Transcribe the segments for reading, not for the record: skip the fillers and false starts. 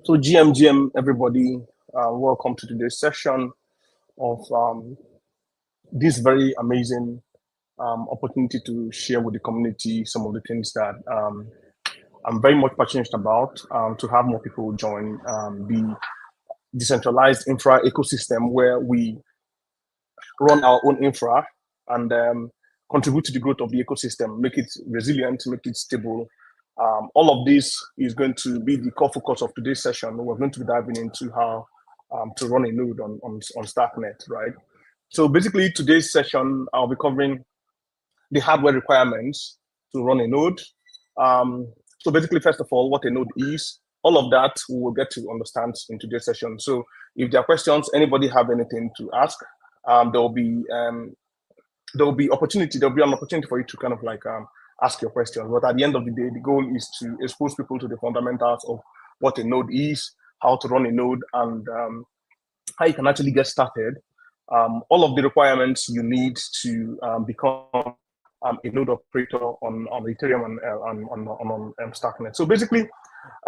So GM, everybody, welcome to today's session of this very amazing opportunity to share with the community some of the things that I'm very much passionate about, to have more people join the decentralized infra ecosystem where we run our own infra and contribute to the growth of the ecosystem, make it resilient, make it stable. All of this is going to be the core focus of today's session. We're going to be diving into how to run a node on Starknet, right? So basically, today's session, I'll be covering the hardware requirements to run a node. So basically, first of all, what a node is, all of that we will get to understand in today's session. So if there are questions, anybody have anything to ask, there will be an opportunity for you to kind of like ask your questions. But at the end of the day, the goal is to expose people to the fundamentals of what a node is, how to run a node, and how you can actually get started. All of the requirements you need to become a node operator on Ethereum and on Starknet. So basically,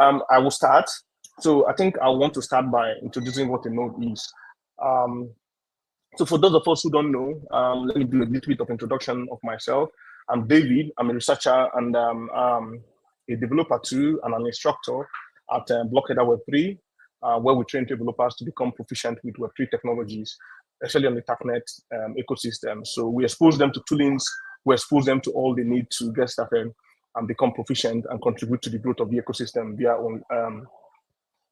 I will start. So I think I want to start by introducing what a node is. So for those of us who don't know, let me do a little bit of introduction of myself. I'm David. I'm a researcher and a developer too, and an instructor at Blockheader Web3, where we train developers to become proficient with Web3 technologies, especially on the Starknet ecosystem. So we expose them to toolings, we expose them to all they need to get started and become proficient and contribute to the growth of the ecosystem via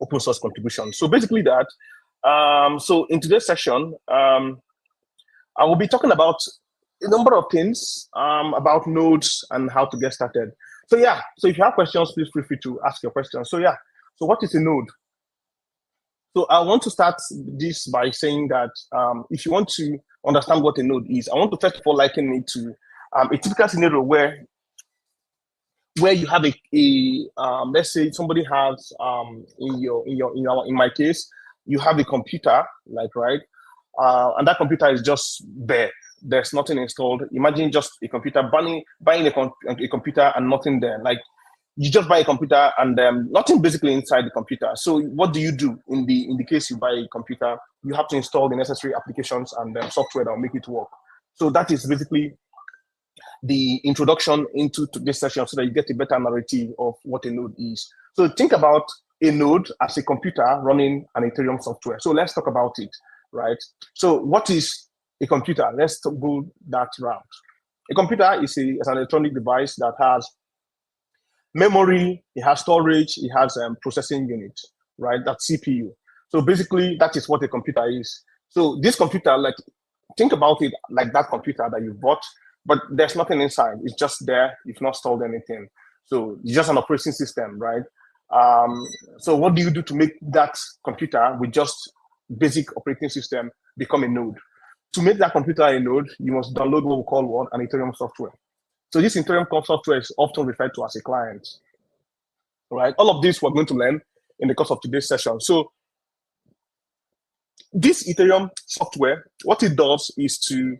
open source contributions. So basically that. So in today's session, I will be talking about a number of things about nodes and how to get started. So yeah, so if you have questions, please feel free to ask your questions. So yeah, so what is a node? So I want to start this by saying that if you want to understand what a node is, I want to first of all liken it to a typical scenario where you have let's say somebody has in my case, you have a computer, like, right? And that computer is just there. There's nothing installed. Imagine just a computer, buying a computer and nothing there. Like, you just buy a computer and nothing basically inside the computer. So what do you do in the case you buy a computer? You have to install the necessary applications and software that will make it work. So that is basically the introduction into this session so that you get a better narrative of what a node is. So think about a node as a computer running an Ethereum software. So let's talk about it, right? So what is a computer? Let's go that route. A computer is an electronic device that has memory, it has storage, it has processing unit, right? That's CPU. So basically, that is what a computer is. So this computer, like, think about it like that computer that you bought, but there's nothing inside. It's just there. You've not installed anything. So it's just an operating system, right? So what do you do to make that computer with just basic operating system become a node? To make that computer a node, you must download what we call an Ethereum software. So this Ethereum software is often referred to as a client, right? All of this we're going to learn in the course of today's session. So this Ethereum software, what it does is to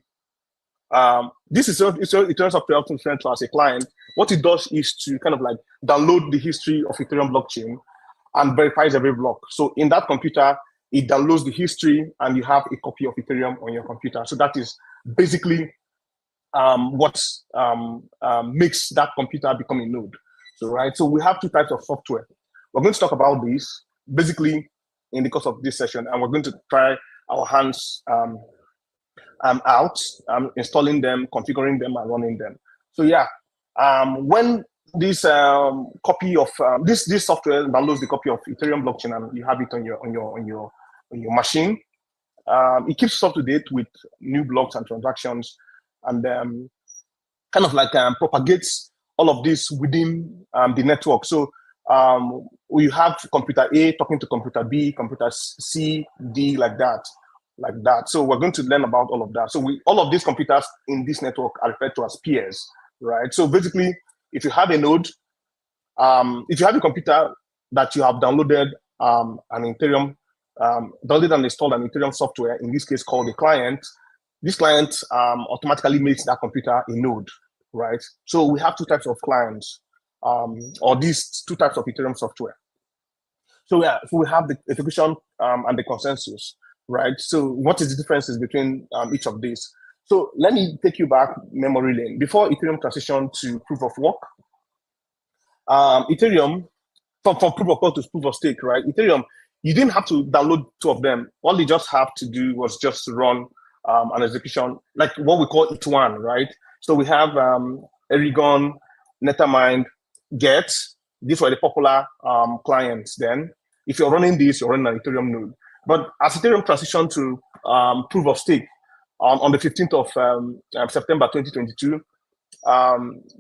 this is Ethereum software often referred to as a client. What it does is to kind of like download the history of Ethereum blockchain and verifies every block. So in that computer, it downloads the history and you have a copy of Ethereum on your computer. So that is basically what makes that computer become a node. So, right. So we have two types of software. We're going to talk about this basically in the course of this session, and we're going to try our hands out, installing them, configuring them, and running them. So yeah, when this copy of this software downloads the copy of Ethereum blockchain and you have it on your machine, it keeps up to date with new blocks and transactions, and kind of like propagates all of this within the network. So we have computer A talking to computer B, computer C, D, like that. So we're going to learn about all of that. So all of these computers in this network are referred to as peers, right? So basically, if you have a node, if you have a computer that you have downloaded an Ethereum, downloaded and installed an Ethereum software, in this case called a client, this client automatically makes that computer a node, right? So we have two types of clients, or these two types of Ethereum software. So yeah, so we have the execution and the consensus, right? So what is the differences between each of these? So let me take you back memory lane. Before Ethereum transition to proof of work, Ethereum, from proof of work to proof of stake, right? Ethereum, you didn't have to download two of them. All you just have to do was just run an execution, like what we call it1, right? So we have Erigon, Netamind, Get. These were the popular clients then. If you're running this, you're running an Ethereum node. But as Ethereum transitioned to proof of stake on the 15th of September 2022,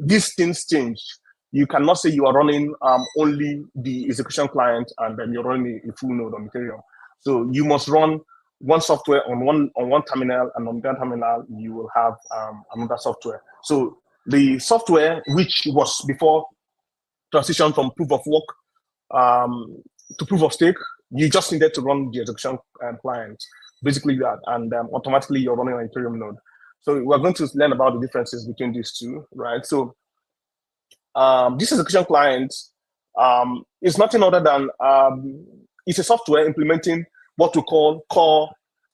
these things changed. You cannot say you are running only the execution client and then you're running a full node on Ethereum. So you must run one software on one terminal, and on that terminal you will have another software. So the software which was before transition from proof of work to proof of stake, you just needed to run the execution client, basically that, and automatically you're running an Ethereum node. So we're going to learn about the differences between these two, right? So this execution client is nothing other than it's a software implementing what we call core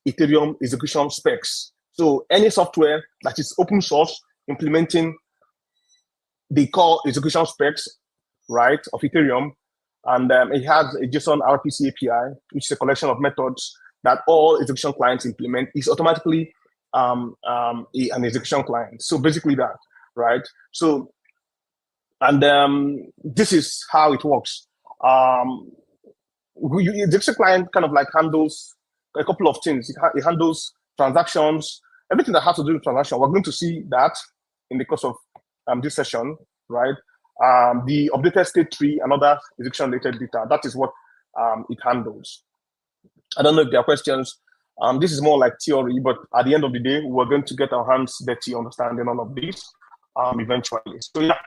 Ethereum execution specs. So any software that is open source implementing the core execution specs, right, of Ethereum, and it has a JSON RPC API, which is a collection of methods that all execution clients implement, is automatically an execution client. So basically that, right? So, and this is how it works. The execution client kind of like handles a couple of things. It handles transactions, everything that has to do with transaction. We're going to see that in the course of this session, right? The updated state tree and other execution related data, that is what it handles. I don't know if there are questions. This is more like theory, but at the end of the day, we're going to get our hands dirty understanding all of this eventually. So yeah.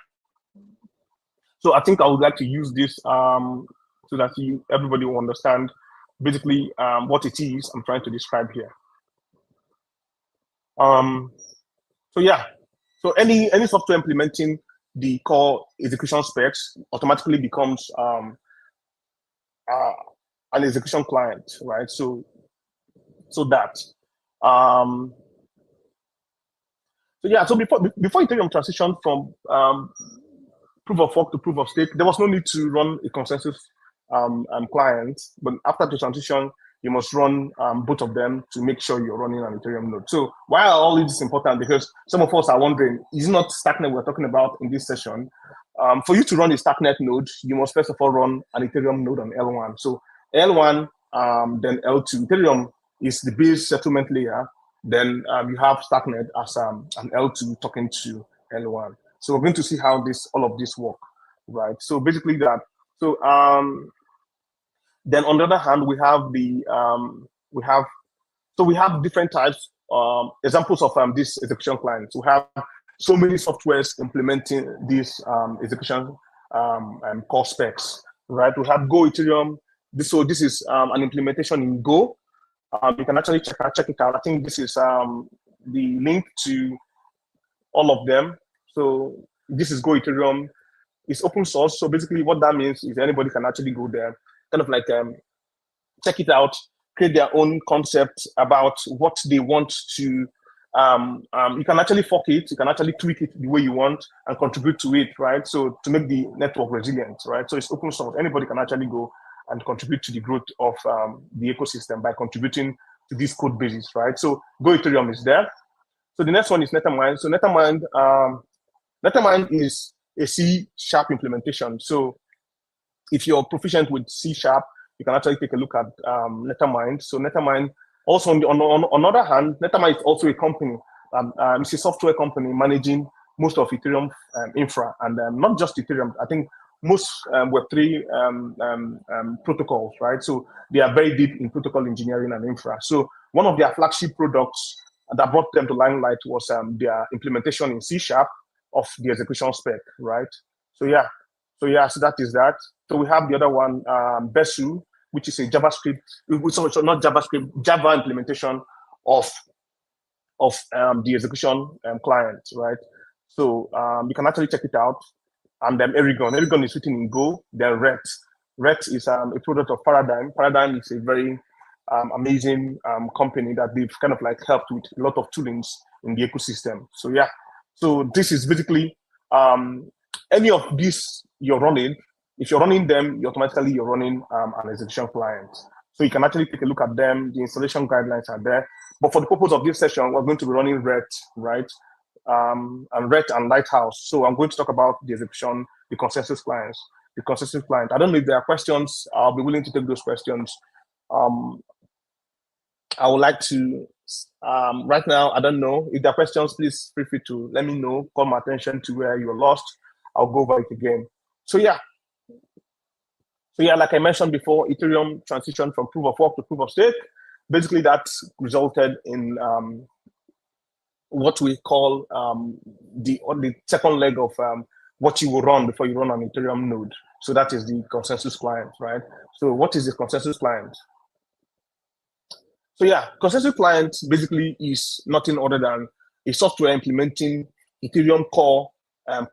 So I think I would like to use this so that everybody will understand basically what it is I'm trying to describe here. So yeah, so any software implementing the core execution specs automatically becomes an execution client, right? So that. So yeah, so before Ethereum transitioned from proof of work to proof of stake, there was no need to run a consensus client. But after the transition, you must run both of them to make sure you're running an Ethereum node. So why are all this important? Because some of us are wondering, is it not Starknet we're talking about in this session? For you to run a Starknet node, you must first of all run an Ethereum node on L1. So L1, then L2. Ethereum is the base settlement layer. Then you have Starknet as an L2 talking to L1. So we're going to see how all of this work, right? So basically that. So then on the other hand, we have we have different types, examples of this execution clients. We have so many softwares implementing these execution core specs, right? We have Go Ethereum. This is an implementation in Go. You can actually check it out. I think this is the link to all of them. So this is Go Ethereum. It's open source. So basically what that means is anybody can actually go there, kind of like check it out, create their own concept about what they want to, you can actually fork it, you can actually tweak it the way you want and contribute to it, right? So to make the network resilient, right? So it's open source. Anybody can actually go and contribute to the growth of the ecosystem by contributing to these code bases, right? So Go Ethereum is there. So the next one is Netamind. So Netamind is a C# implementation. So if you're proficient with C#, you can actually take a look at Netamind. So Netamind, also on the other hand, Netamind is also a company. It's a software company managing most of Ethereum infra, and not just Ethereum. I think most Web3 protocols, right? So they are very deep in protocol engineering and infra. So one of their flagship products that brought them to limelight was their implementation in C# of the execution spec, right? So yeah, so that is that. So we have the other one, Besu, which is a JavaScript, so not JavaScript, Java implementation of the execution client, right? So you can actually check it out. And then Erigon is written in Go, they're Ret. RET is a product of Paradigm. Paradigm is a very amazing company that they've kind of like helped with a lot of toolings in the ecosystem. So yeah, so this is basically any of these you're running. If you're running them, you're running an execution client. So you can actually take a look at them. The installation guidelines are there. But for the purpose of this session, we're going to be running RET, right? And RET and Lighthouse. So I'm going to talk about the execution, the consensus clients, the consensus client. I don't know if there are questions. I'll be willing to take those questions. I would like to, right now, I don't know. If there are questions, please feel free to let me know, call my attention to where you're lost. I'll go over it again. So yeah, like I mentioned before, Ethereum transitioned from proof of work to proof of stake. Basically, that resulted in what we call the second leg of what you will run before you run an Ethereum node. So that is the consensus client, right? So what is the consensus client? So yeah, consensus client basically is nothing other than a software implementing Ethereum core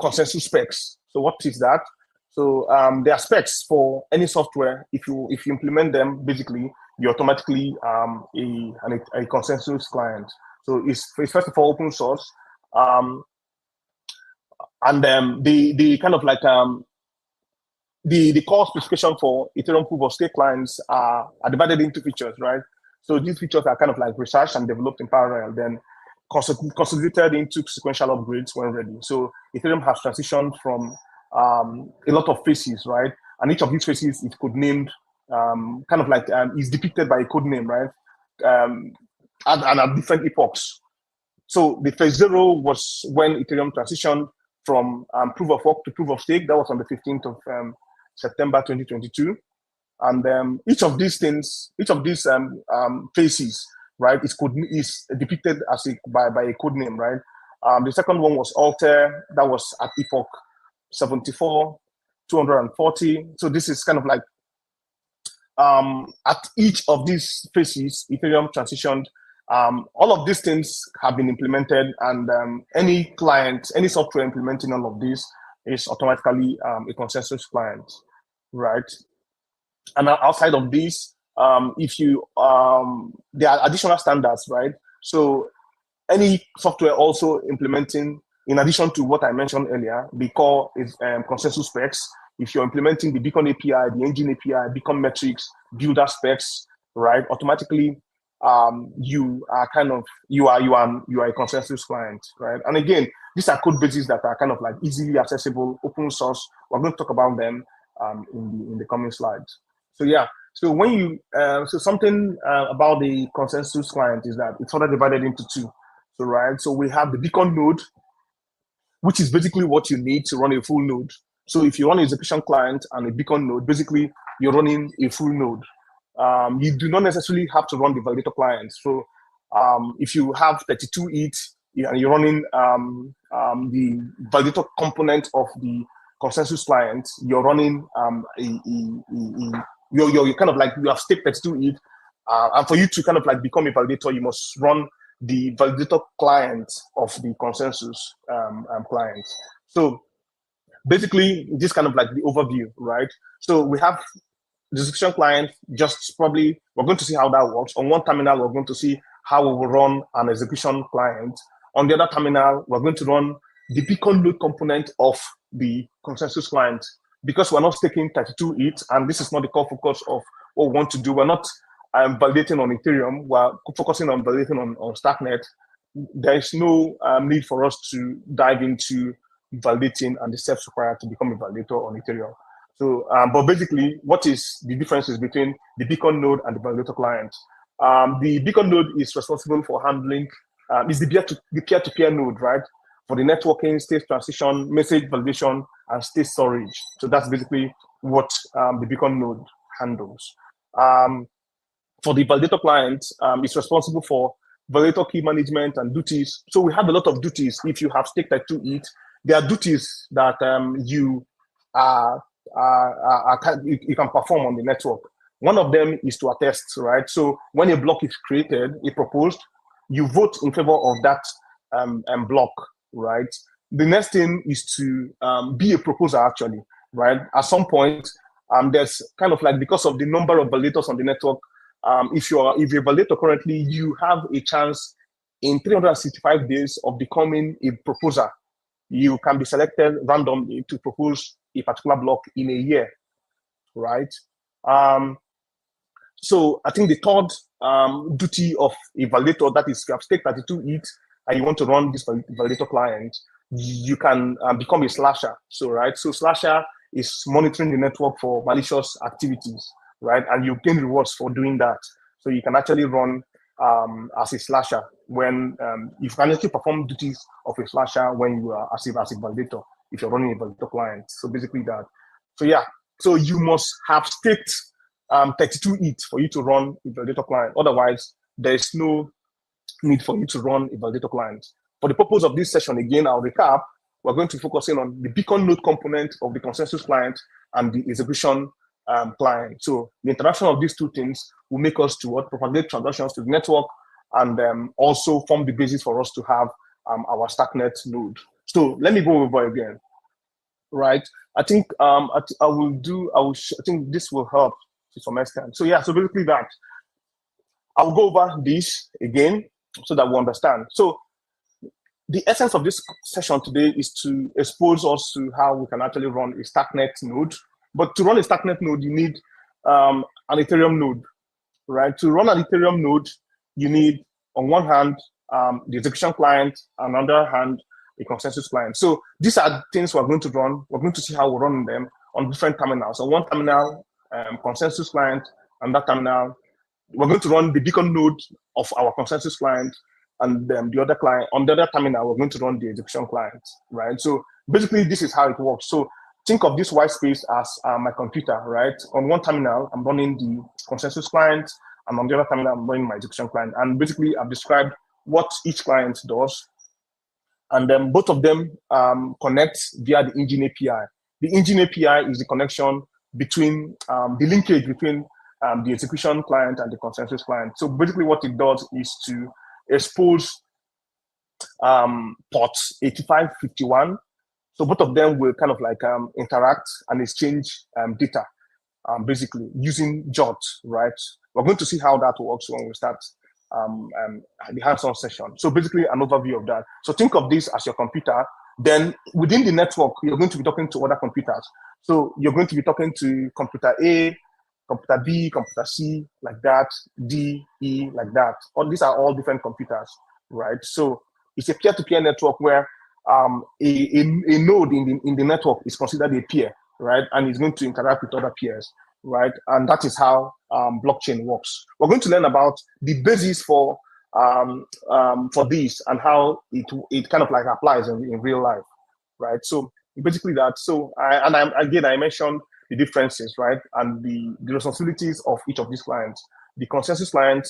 consensus specs. So what is that? So there are specs for any software. If you implement them, basically you're automatically a consensus client. So it's first of all open source, and the kind of like the core specification for Ethereum proof of stake clients are divided into features, right? So these features are kind of like researched and developed in parallel, then consolidated into sequential upgrades when ready. So Ethereum has transitioned from a lot of phases, right? And each of these phases is code named, kind of like is depicted by a code name, right? And at different epochs. So the phase 0 was when Ethereum transitioned from proof of work to proof of stake. That was on the 15th of September 2022. And each of these things, each of these phases, right, is depicted as by a code name, right? The second one was Alter. That was at epoch 74, 240. So this is kind of like at each of these phases, Ethereum transitioned. All of these things have been implemented, and any client, any software implementing all of this is automatically a consensus client, right? And outside of this, if you there are additional standards, right? So any software also implementing, in addition to what I mentioned earlier, the core is consensus specs. If you're implementing the Beacon API, the Engine API, Beacon metrics, builder specs, right? Automatically, you are a consensus client, right? And again, these are code bases that are kind of like easily accessible, open source. We're going to talk about them in the coming slides. So yeah, so when you so something about the consensus client is that it's further divided into two. So right, so we have the Beacon node, which is basically what you need to run a full node. So if you run an execution client and a Beacon node, basically you're running a full node. You do not necessarily have to run the validator client. So if you have 32 ETH and you're running the validator component of the consensus client, you're running you're kind of like, you have staked 32 ETH, and for you to kind of like become a validator, you must run the validator client of the consensus client. So basically, this kind of like the overview, right? So we have the execution client, just probably, we're going to see how that works. On one terminal, we're going to see how we will run an execution client. On the other terminal, we're going to run the Beacon node component of the consensus client. Because we're not staking 32 ETH, and this is not the core focus of what we want to do. We're not validating on Ethereum. We're focusing on validating on Starknet. There is no need for us to dive into validating and the steps required to become a validator on Ethereum. So, but basically, what is the differences between the Beacon node and the validator client? The Beacon node is responsible for handling, is the peer-to-peer node, right? For the networking, state transition, message validation, and state storage. So that's basically what the Beacon node handles. For the validator client, it's responsible for validator key management and duties. So we have a lot of duties. If you have staked 2 ETH, there are duties that you can perform on the network. One of them is to attest, right? So when a block is created, proposed, you vote in favor of that block, right? The next thing is to be a proposer, actually, right? At some point, There's kind of like, because of the number of validators on the network, if you're a validator currently, you have a chance in 365 days of becoming a proposer. You can be selected randomly to propose a particular block in a year, right? So I think the third duty of a validator, that is, you have stake 32 ETH and you want to run this validator client, you can become a slasher. So, right, so slasher is monitoring the network for malicious activities, right? And you gain rewards for doing that. So you can actually run as a slasher when you can actually perform duties of a slasher when you are as a validator, if you're running a validator client. So basically that. So yeah, so you must have staked 32 ETH for you to run a validator client. Otherwise, there is no need for you to run a validator client. For the purpose of this session, again, I'll recap. We're going to focus in on the beacon node component of the consensus client and the execution client. So the interaction of these two things will make us to propagate transactions to the network and also form the basis for us to have our Starknet node. So let me go over again, right? I think I think this will help to some extent. So yeah, so basically that. I'll go over this again so that we understand. So the essence of this session today is to expose us to how we can actually run a Starknet node. But to run a Starknet node, you need an Ethereum node, right? To run an Ethereum node, you need, on one hand, the execution client, and on the other hand, a consensus client. So these are things we're going to run. We're going to see how we run them on different terminals. On one terminal, consensus client, and that terminal, we're going to run the beacon node of our consensus client, and then the other client, on the other terminal, we're going to run the execution client, right? So basically, this is how it works. So think of this white space as my computer, right? On one terminal, I'm running the consensus client, and on the other terminal, I'm running my execution client. And basically, I've described what each client does, and then both of them connect via the engine API. The engine API is the connection between the linkage between the execution client and the consensus client. So basically what it does is to expose ports 8551. So both of them will kind of like interact and exchange data, basically using JOT, right? We're going to see how that works when we start the hands-on session. So basically an overview of that. So think of this as your computer. Then within the network, you're going to be talking to other computers. So you're going to be talking to computer A, computer B, computer C, like that, D, E, like that. All these are all different computers, right? So it's a peer-to-peer network where a node in the network is considered a peer, right? And it's going to interact with other peers, right? And that is how blockchain works. We're going to learn about the basis for this and how it kind of like applies in real life, right? So basically that. So I mentioned the differences, right? And the responsibilities of each of these clients. The consensus client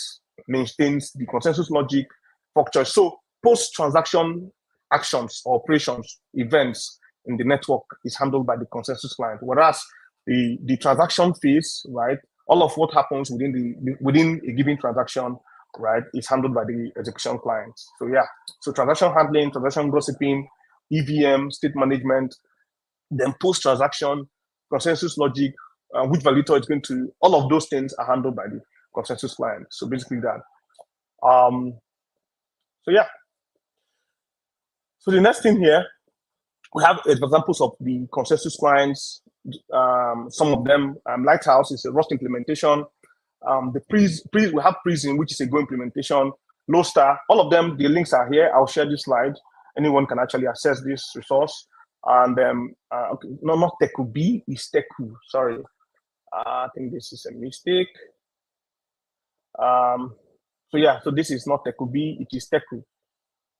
maintains the consensus logic structure. So post-transaction actions or operations, events in the network is handled by the consensus client, whereas the transaction phase, right? All of what happens within a given transaction, right, is handled by the execution client. So yeah, so transaction handling, transaction gossiping, EVM, state management, then post-transaction, consensus logic, which validator is going to, all of those things are handled by the consensus client. So basically that. So yeah. So the next thing here, we have examples of the consensus clients. Some of them, Lighthouse is a Rust implementation. We have Prism, which is a Go implementation. Lodestar, all of them, the links are here. I'll share this slide. Anyone can actually access this resource. And okay, no, not Teku B, it's Teku. Sorry, I think this is a mistake. So yeah, so this is not Teku B, it is Teku,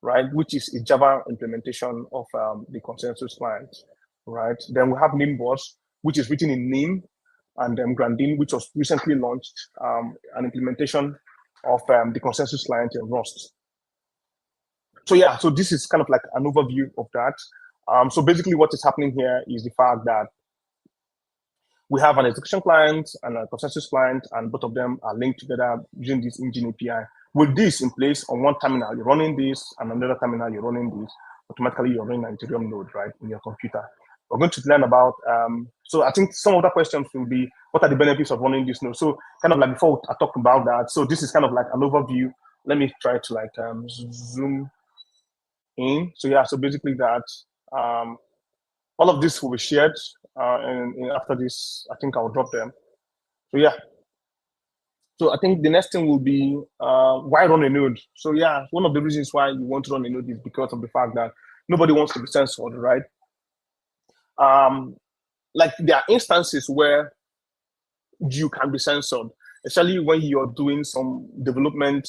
right? Which is a Java implementation of the consensus client, right? Then we have Nimbus, which is written in Nim, and Grandin, which was recently launched, an implementation of the consensus client in Rust. So yeah, so this is kind of like an overview of that. So basically what is happening here is the fact that we have an execution client and a consensus client, and both of them are linked together using this engine API. With this in place on one terminal, you're running this, and on another terminal, you're running this. Automatically, you're running an Ethereum node, right, in your computer. We're going to learn about So I think some of the questions will be, what are the benefits of running this node? So kind of like before I talk about that, so this is kind of like an overview. Let me try to like zoom in. So yeah, so basically that all of this will be shared, and after this, I think I'll drop them. So yeah. So I think the next thing will be why run a node. So yeah, one of the reasons why you want to run a node is because of the fact that nobody wants to be censored, right? Like there are instances where you can be censored, especially when you're doing some development,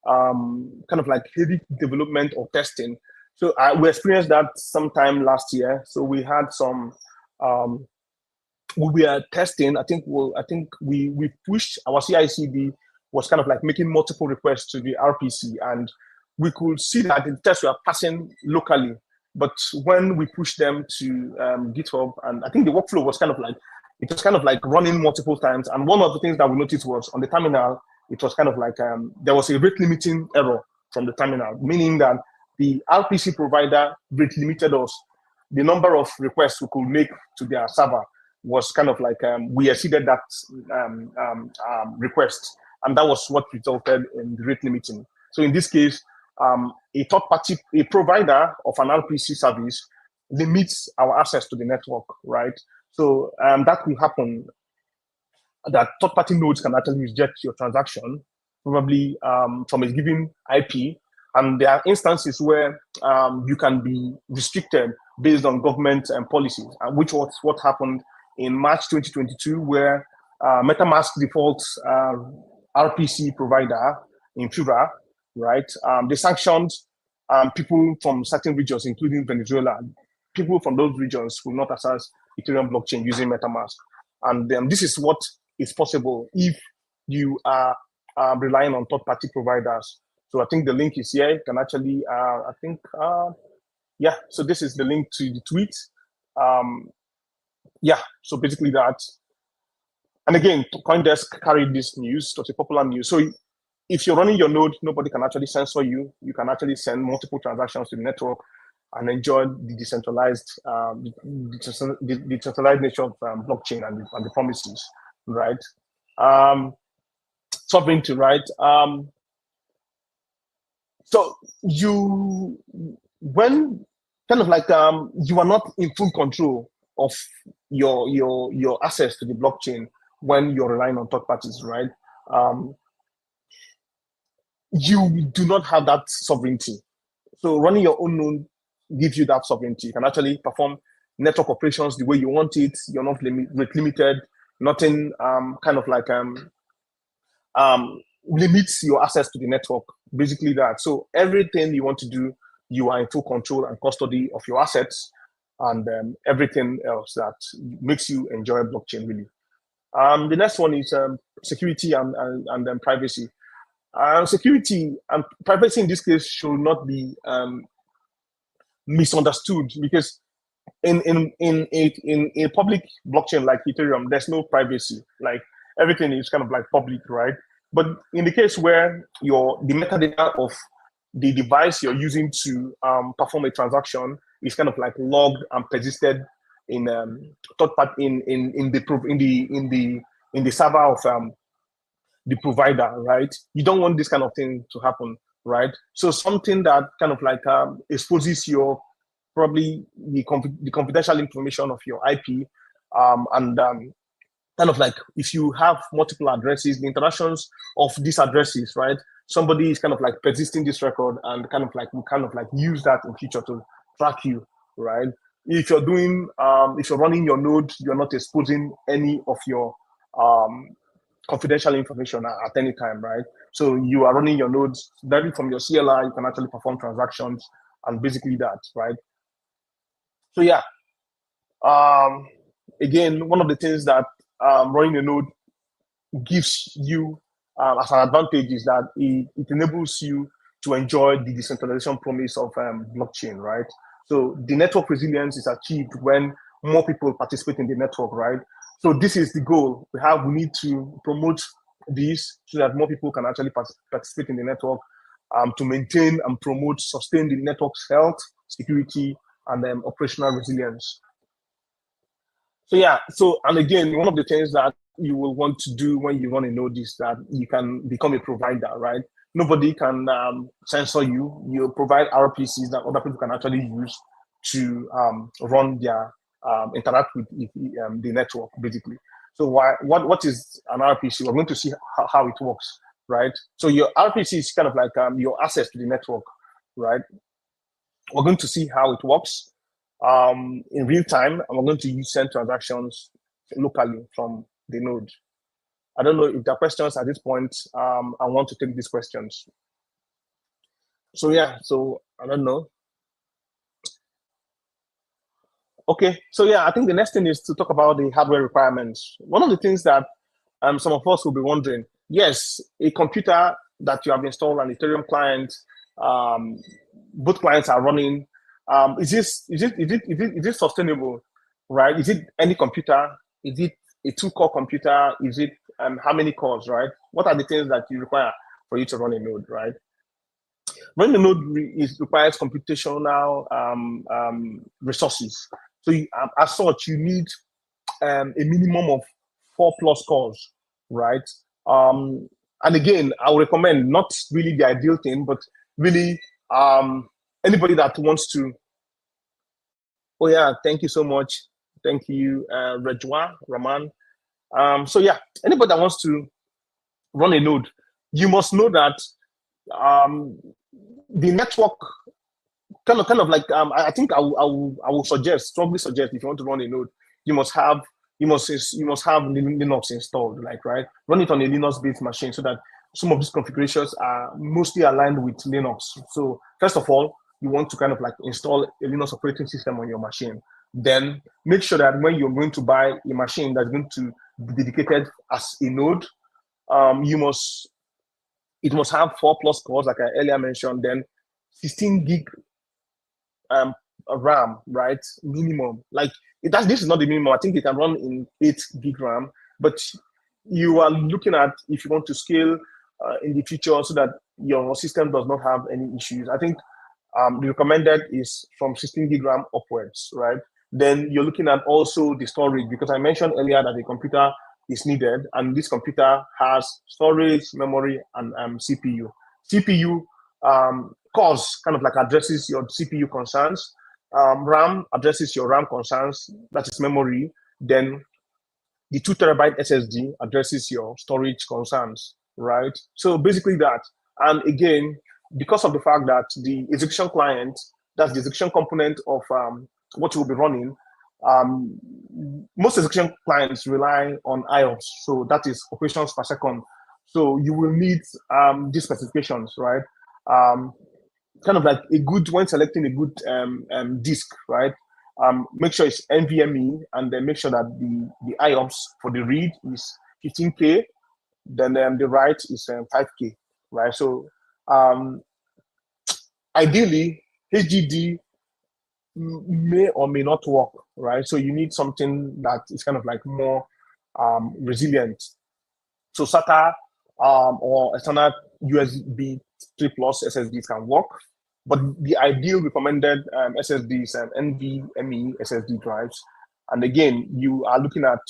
kind of like heavy development or testing. So we experienced that sometime last year. So we had some, we were testing. I think we pushed our CI/CD was kind of like making multiple requests to the RPC, and we could see that the tests were passing locally. But when we pushed them to GitHub, and I think the workflow was kind of like, it was kind of like running multiple times. And one of the things that we noticed was on the terminal, it was kind of like there was a rate limiting error from the terminal, meaning that the RPC provider rate limited us. The number of requests we could make to their server was kind of like we exceeded that request, and that was what resulted in the rate limiting. So in this case, a third party, a provider of an RPC service limits our access to the network, right? So that will happen, that third party nodes can actually reject your transaction, probably from a given IP. And there are instances where you can be restricted based on government policies, which was what happened in March 2022, where MetaMask defaults RPC provider in Fura, right? They sanctioned people from certain regions, including Venezuela. People from those regions will not access Ethereum blockchain using MetaMask. And this is what is possible if you are relying on third-party providers. So I think the link is here. You can actually, yeah, so this is the link to the tweet. Yeah, so basically that. And again, CoinDesk carried this news, it was a popular news. So if you're running your node, nobody can actually censor you. You can actually send multiple transactions to the network and enjoy the decentralized, the decentralized nature of blockchain and the promises, right? Sovereignty, right? So you, when kind of like you are not in full control of your access to the blockchain when you're relying on third parties, right? You do not have that sovereignty. So running your own node gives you that sovereignty. You can actually perform network operations the way you want it. You're not rate limited. Nothing kind of like limits your access to the network. Basically that. So everything you want to do, you are in full control and custody of your assets, and everything else that makes you enjoy blockchain really. The next one is security and privacy. Security and privacy in this case should not be misunderstood, because in a public blockchain like Ethereum, there's no privacy. Like everything is kind of like public, right? But in the case where the metadata of the device you're using to perform a transaction is kind of like logged and persisted in third part in the server of the provider, right? You don't want this kind of thing to happen, right? So something that kind of like exposes your probably the confidential information of your IP, and kind of like if you have multiple addresses, the interactions of these addresses, right? Somebody is kind of like persisting this record and kind of like we kind of like use that in future to track you, right? If you're doing, if you're running your node, you're not exposing any of your confidential information at any time, right? So you are running your nodes directly from your CLI, you can actually perform transactions and basically that, right? So yeah, again, one of the things that running a node gives you as an advantage is that it enables you to enjoy the decentralization promise of blockchain, right? So the network resilience is achieved when more people participate in the network, right? So this is the goal. We need to promote this so that more people can actually participate in the network, to maintain and promote, sustain the network's health, security, and operational resilience. So yeah, so and again, one of the things that you will want to do when you run a node is that you can become a provider, right? Nobody can censor you. You provide RPCs that other people can actually use to run their interact with the network, basically. So what is an RPC? We're going to see how it works, right? So your RPC is kind of like your access to the network, right? We're going to see how it works in real time, and we're going to use send transactions locally from the node. I don't know if there are questions at this point. I want to take these questions. So yeah, so I don't know. Okay, so yeah, I think the next thing is to talk about the hardware requirements. One of the things that some of us will be wondering, yes, a computer that you have installed an Ethereum client, both clients are running. Is it sustainable, right? Is it any computer? Is it a two-core computer? Is it how many cores, right? What are the things that you require for you to run a node, right? Running a node requires computational resources. So as such, you need a minimum of 4+ cores, right? And again, I would recommend not really the ideal thing, but really anybody that wants to. Oh yeah, thank you so much. Thank you, Rejwa, Raman. So yeah, anybody that wants to run a node, you must know that the network kind of like I think I will suggest, strongly suggest, if you want to run a node, you must have you must have Linux installed, like, right? Run it on a Linux-based machine so that some of these configurations are mostly aligned with Linux. So first of all, you want to kind of like install a Linux operating system on your machine. Then make sure that when you're going to buy a machine that's going to be dedicated as a node, you must it must have 4+ cores, like I earlier mentioned. Then 16 gig RAM, right? Minimum. Like this is not the minimum. I think it can run in 8 gig RAM, but you are looking at if you want to scale in the future so that your system does not have any issues. I think the recommended is from 16 gig RAM upwards, right? Then you're looking at also the storage, because I mentioned earlier that the computer is needed, and this computer has storage, memory, and CPU. CPU cores kind of like addresses your CPU concerns. RAM addresses your RAM concerns, that is memory. Then the 2 TB SSD addresses your storage concerns, right? So basically that. And again, because of the fact that the execution client, that's the execution component of what you will be running, most execution clients rely on IOPS, so that is operations per second. So you will need these specifications, right? Kind of like a good, when selecting a good disk, right? Make sure it's NVMe, and then make sure that the IOPS for the read is 15K, then the write is 5K, right? So ideally, HDD may or may not work, right? So you need something that is kind of like more resilient. So SATA or external USB 3+ SSDs can work, but the ideal recommended SSDs and NVMe SSD drives. And again, you are looking at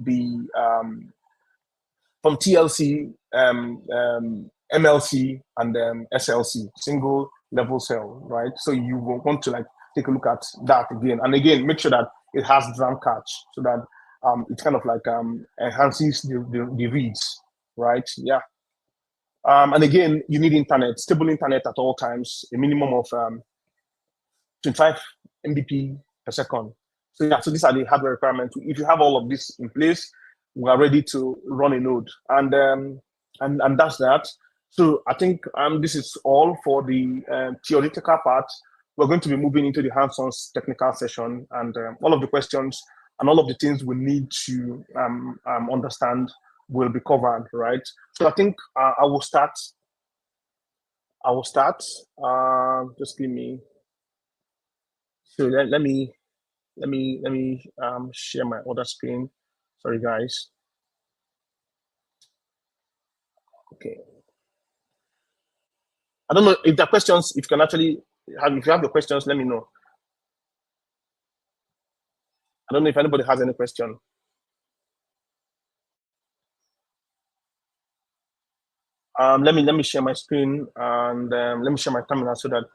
the from TLC, MLC, and SLC, single level cell, right? So you will want to like take a look at that again, and again make sure that it has DRAM cache so that it kind of like enhances the reads, right? Yeah. And again, you need internet, stable internet at all times, a minimum of 25 Mbps per second. So yeah, so these are the hardware requirements. If you have all of this in place, we are ready to run a node, and that's that. So I think this is all for the theoretical part. We're going to be moving into the hands-on technical session, and all of the questions and all of the things we need to understand will be covered, right? So I think I will start. Just give me. So let me share my other screen. Sorry, guys. Okay. I don't know if there are questions. If you can actually if you have the questions, let me know. I don't know if anybody has any question. Let me share my screen, and let me share my terminal so that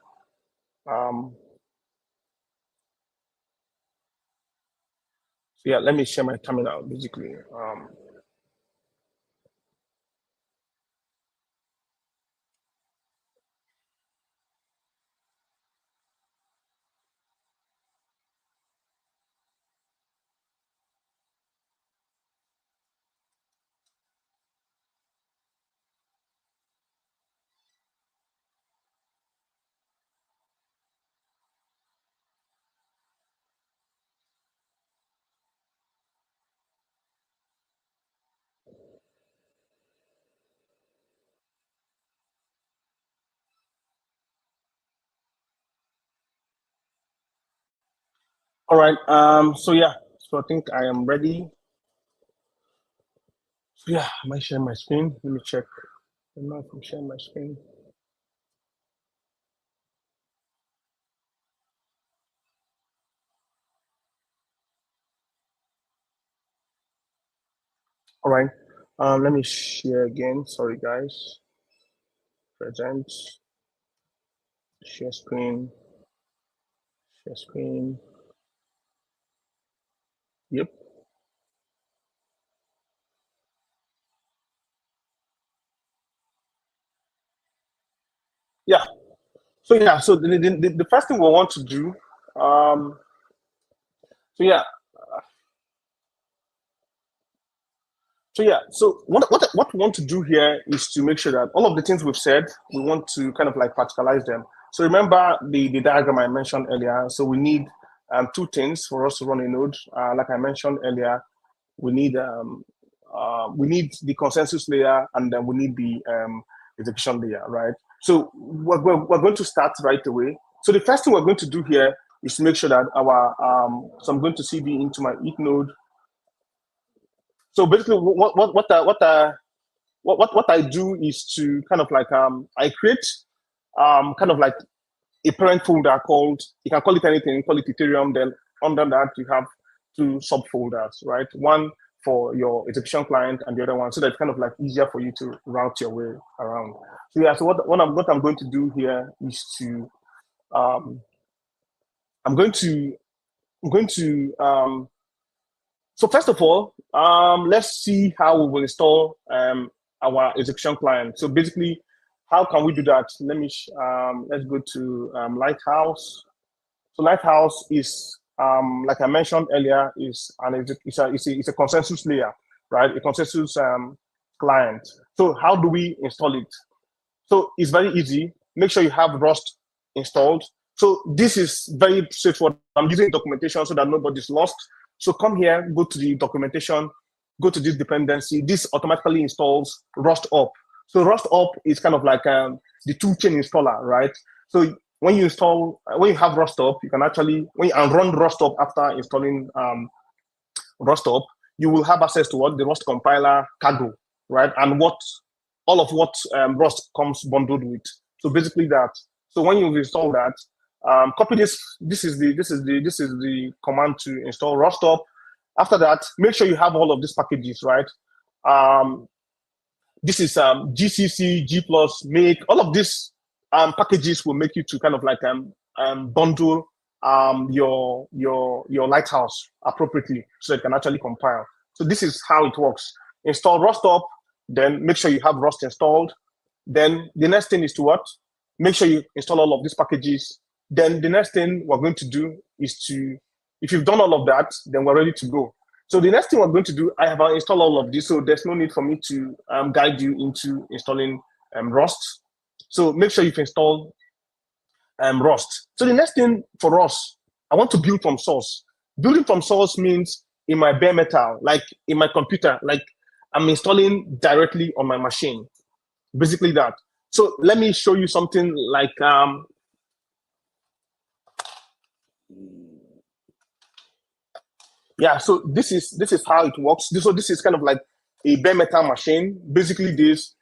so yeah, let me share my terminal basically. All right. So yeah. So I think I am ready. So yeah, am I sharing my screen? Let me check. I don't know if I'm sharing my screen. All right. Let me share again. Sorry, guys. Present. Share screen. Share screen. Yep. Yeah. So yeah. So the first thing we want to do. So yeah. So yeah, so what we want to do here is to make sure that all of the things we've said, we want to kind of like practicalize them. So remember the diagram I mentioned earlier. So we need two things for us to run a node. Like I mentioned earlier, we need the consensus layer, and then we need the execution layer, right? So we're going to start right away. So the first thing we're going to do here is to make sure that our so I'm going to cd into my ETH node. So basically, what I do is to kind of like I create kind of like a parent folder called, you can call it anything, call it Ethereum. Then under that you have two subfolders, right? One for your execution client and the other one, so that it's kind of like easier for you to route your way around. So yeah, so what I'm going to do here is to I'm going to so first of all, let's see how we will install our execution client. So basically, how can we do that? Let's go to Lighthouse. So Lighthouse is, like I mentioned earlier, is it's a consensus layer, right? A consensus client. So how do we install it? So it's very easy. Make sure you have Rust installed. So this is very straightforward. I'm using documentation so that nobody's lost. So come here, go to the documentation, go to this dependency. This automatically installs Rust up. So Rust up is kind of like the toolchain installer, right? So when you have Rust up, you can actually, when you run Rust up after installing Rust up, you will have access to what the Rust compiler cargo, right? And all of what Rust comes bundled with. So basically that. So when you install that, copy this. This is the command to install Rust up. After that, make sure you have all of these packages, right? This is GCC, G+, Make. All of these packages will make you to kind of like bundle your Lighthouse appropriately, so it can actually compile. So this is how it works. Install Rust up, then make sure you have Rust installed. Then the next thing is to what? Make sure you install all of these packages. Then the next thing we're going to do is to, if you've done all of that, then we're ready to go. So the next thing we're going to do, I have installed all of this, so there's no need for me to guide you into installing Rust. So make sure you've installed Rust. So the next thing for us, I want to build from source. Building from source means in my bare metal, like in my computer, like I'm installing directly on my machine. Basically that. So let me show you something like yeah, so this is how it works. So this is kind of like a bare metal machine. Basically this,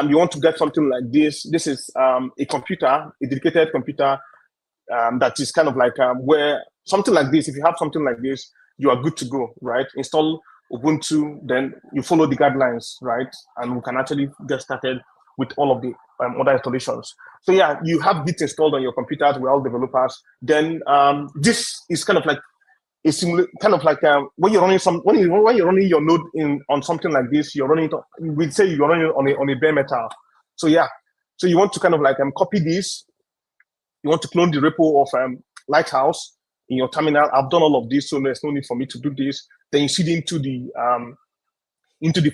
you want to get something like this. This is a computer, a dedicated computer that is kind of like where something like this, if you have something like this, you are good to go, right? Install Ubuntu, then you follow the guidelines, right? And we can actually get started with all of the other installations. So yeah, you have Git installed on your computers. We're all developers. Then this is kind of like a kind of like when you're running when you're running your node on something like this, you're running. We'd say you're running on a bare metal. So yeah, so you want to kind of like copy this. You want to clone the repo of Lighthouse in your terminal. I've done all of this, so there's no need for me to do this. Then you seed into the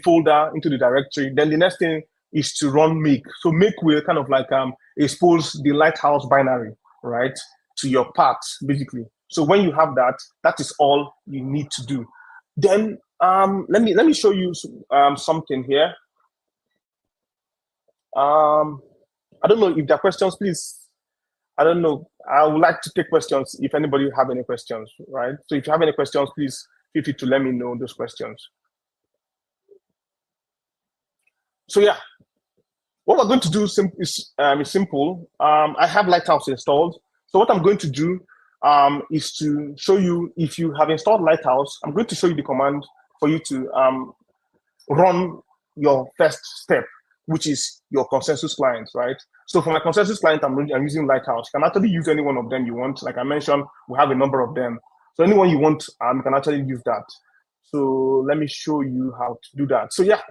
folder, into the directory. Then the next thing is to run make. So make will kind of like expose the Lighthouse binary, right, to your paths, basically. So when you have that, that is all you need to do. Then let me show you something here. I don't know if there are questions, please. I don't know. I would like to take questions if anybody have any questions, right? So if you have any questions, please feel free to let me know those questions. So yeah, what we're going to do is simple. I have Lighthouse installed. So what I'm going to do is to show you, if you have installed Lighthouse, I'm going to show you the command for you to run your first step, which is your consensus client, right? So for my consensus client, I'm using Lighthouse. You can actually use any one of them you want. Like I mentioned, we have a number of them. So anyone you want, you can actually use that. So let me show you how to do that. So yeah,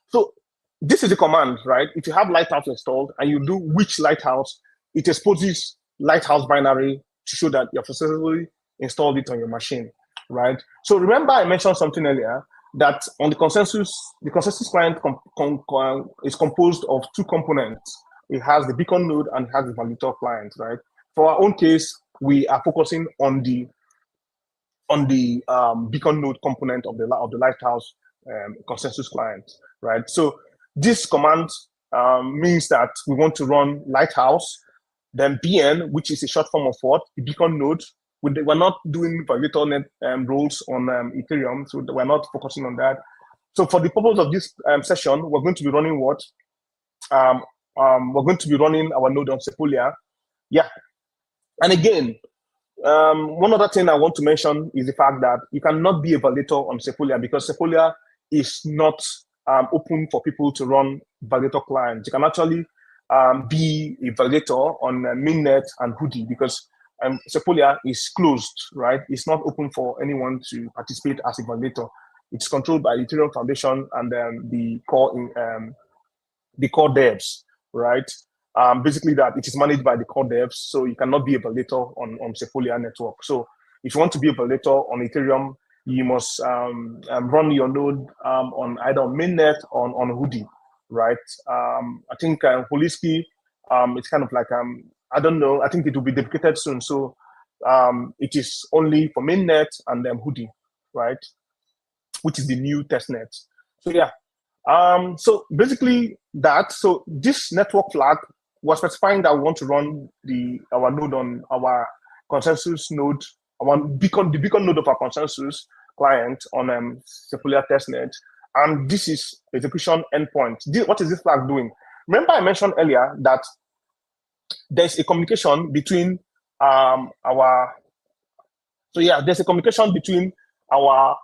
so this is the command, right? If you have Lighthouse installed and you do which Lighthouse, it exposes Lighthouse binary to show that you've successfully installed it on your machine, right? So remember I mentioned something earlier, that on the consensus client is composed of two components. It has the beacon node and it has the validator client, right? For our own case, we are focusing on the beacon node component of the Lighthouse consensus client, right? So this command means that we want to run Lighthouse, then BN, which is a short form of what? The beacon node. We're not doing validator net roles on Ethereum, so we're not focusing on that. So for the purpose of this session, we're going to be running what? We're going to be running our node on Sepolia. Yeah. And again, one other thing I want to mention is the fact that you cannot be a validator on Sepolia because Sepolia is not open for people to run validator clients. You can actually be a validator on mainnet and Hoodie because Sepolia is closed, right? It's not open for anyone to participate as a validator. It's controlled by the Ethereum Foundation and the core devs, right? Basically that it is managed by the core devs, so you cannot be a validator on Sepolia network. So if you want to be a validator on Ethereum, you must run your node on either mainnet or on Hoodie, right? I think Holiski, it's kind of like I don't know. I think it will be deprecated soon. So it is only for mainnet and Hoodie, right? Which is the new testnet. So yeah. So basically that. So this network flag was specifying that we want to run our node on our consensus node, the beacon node of our consensus client on Sepolia testnet, and this is execution endpoint. What is this flag doing? Remember, I mentioned earlier that there's a communication between there's a communication between our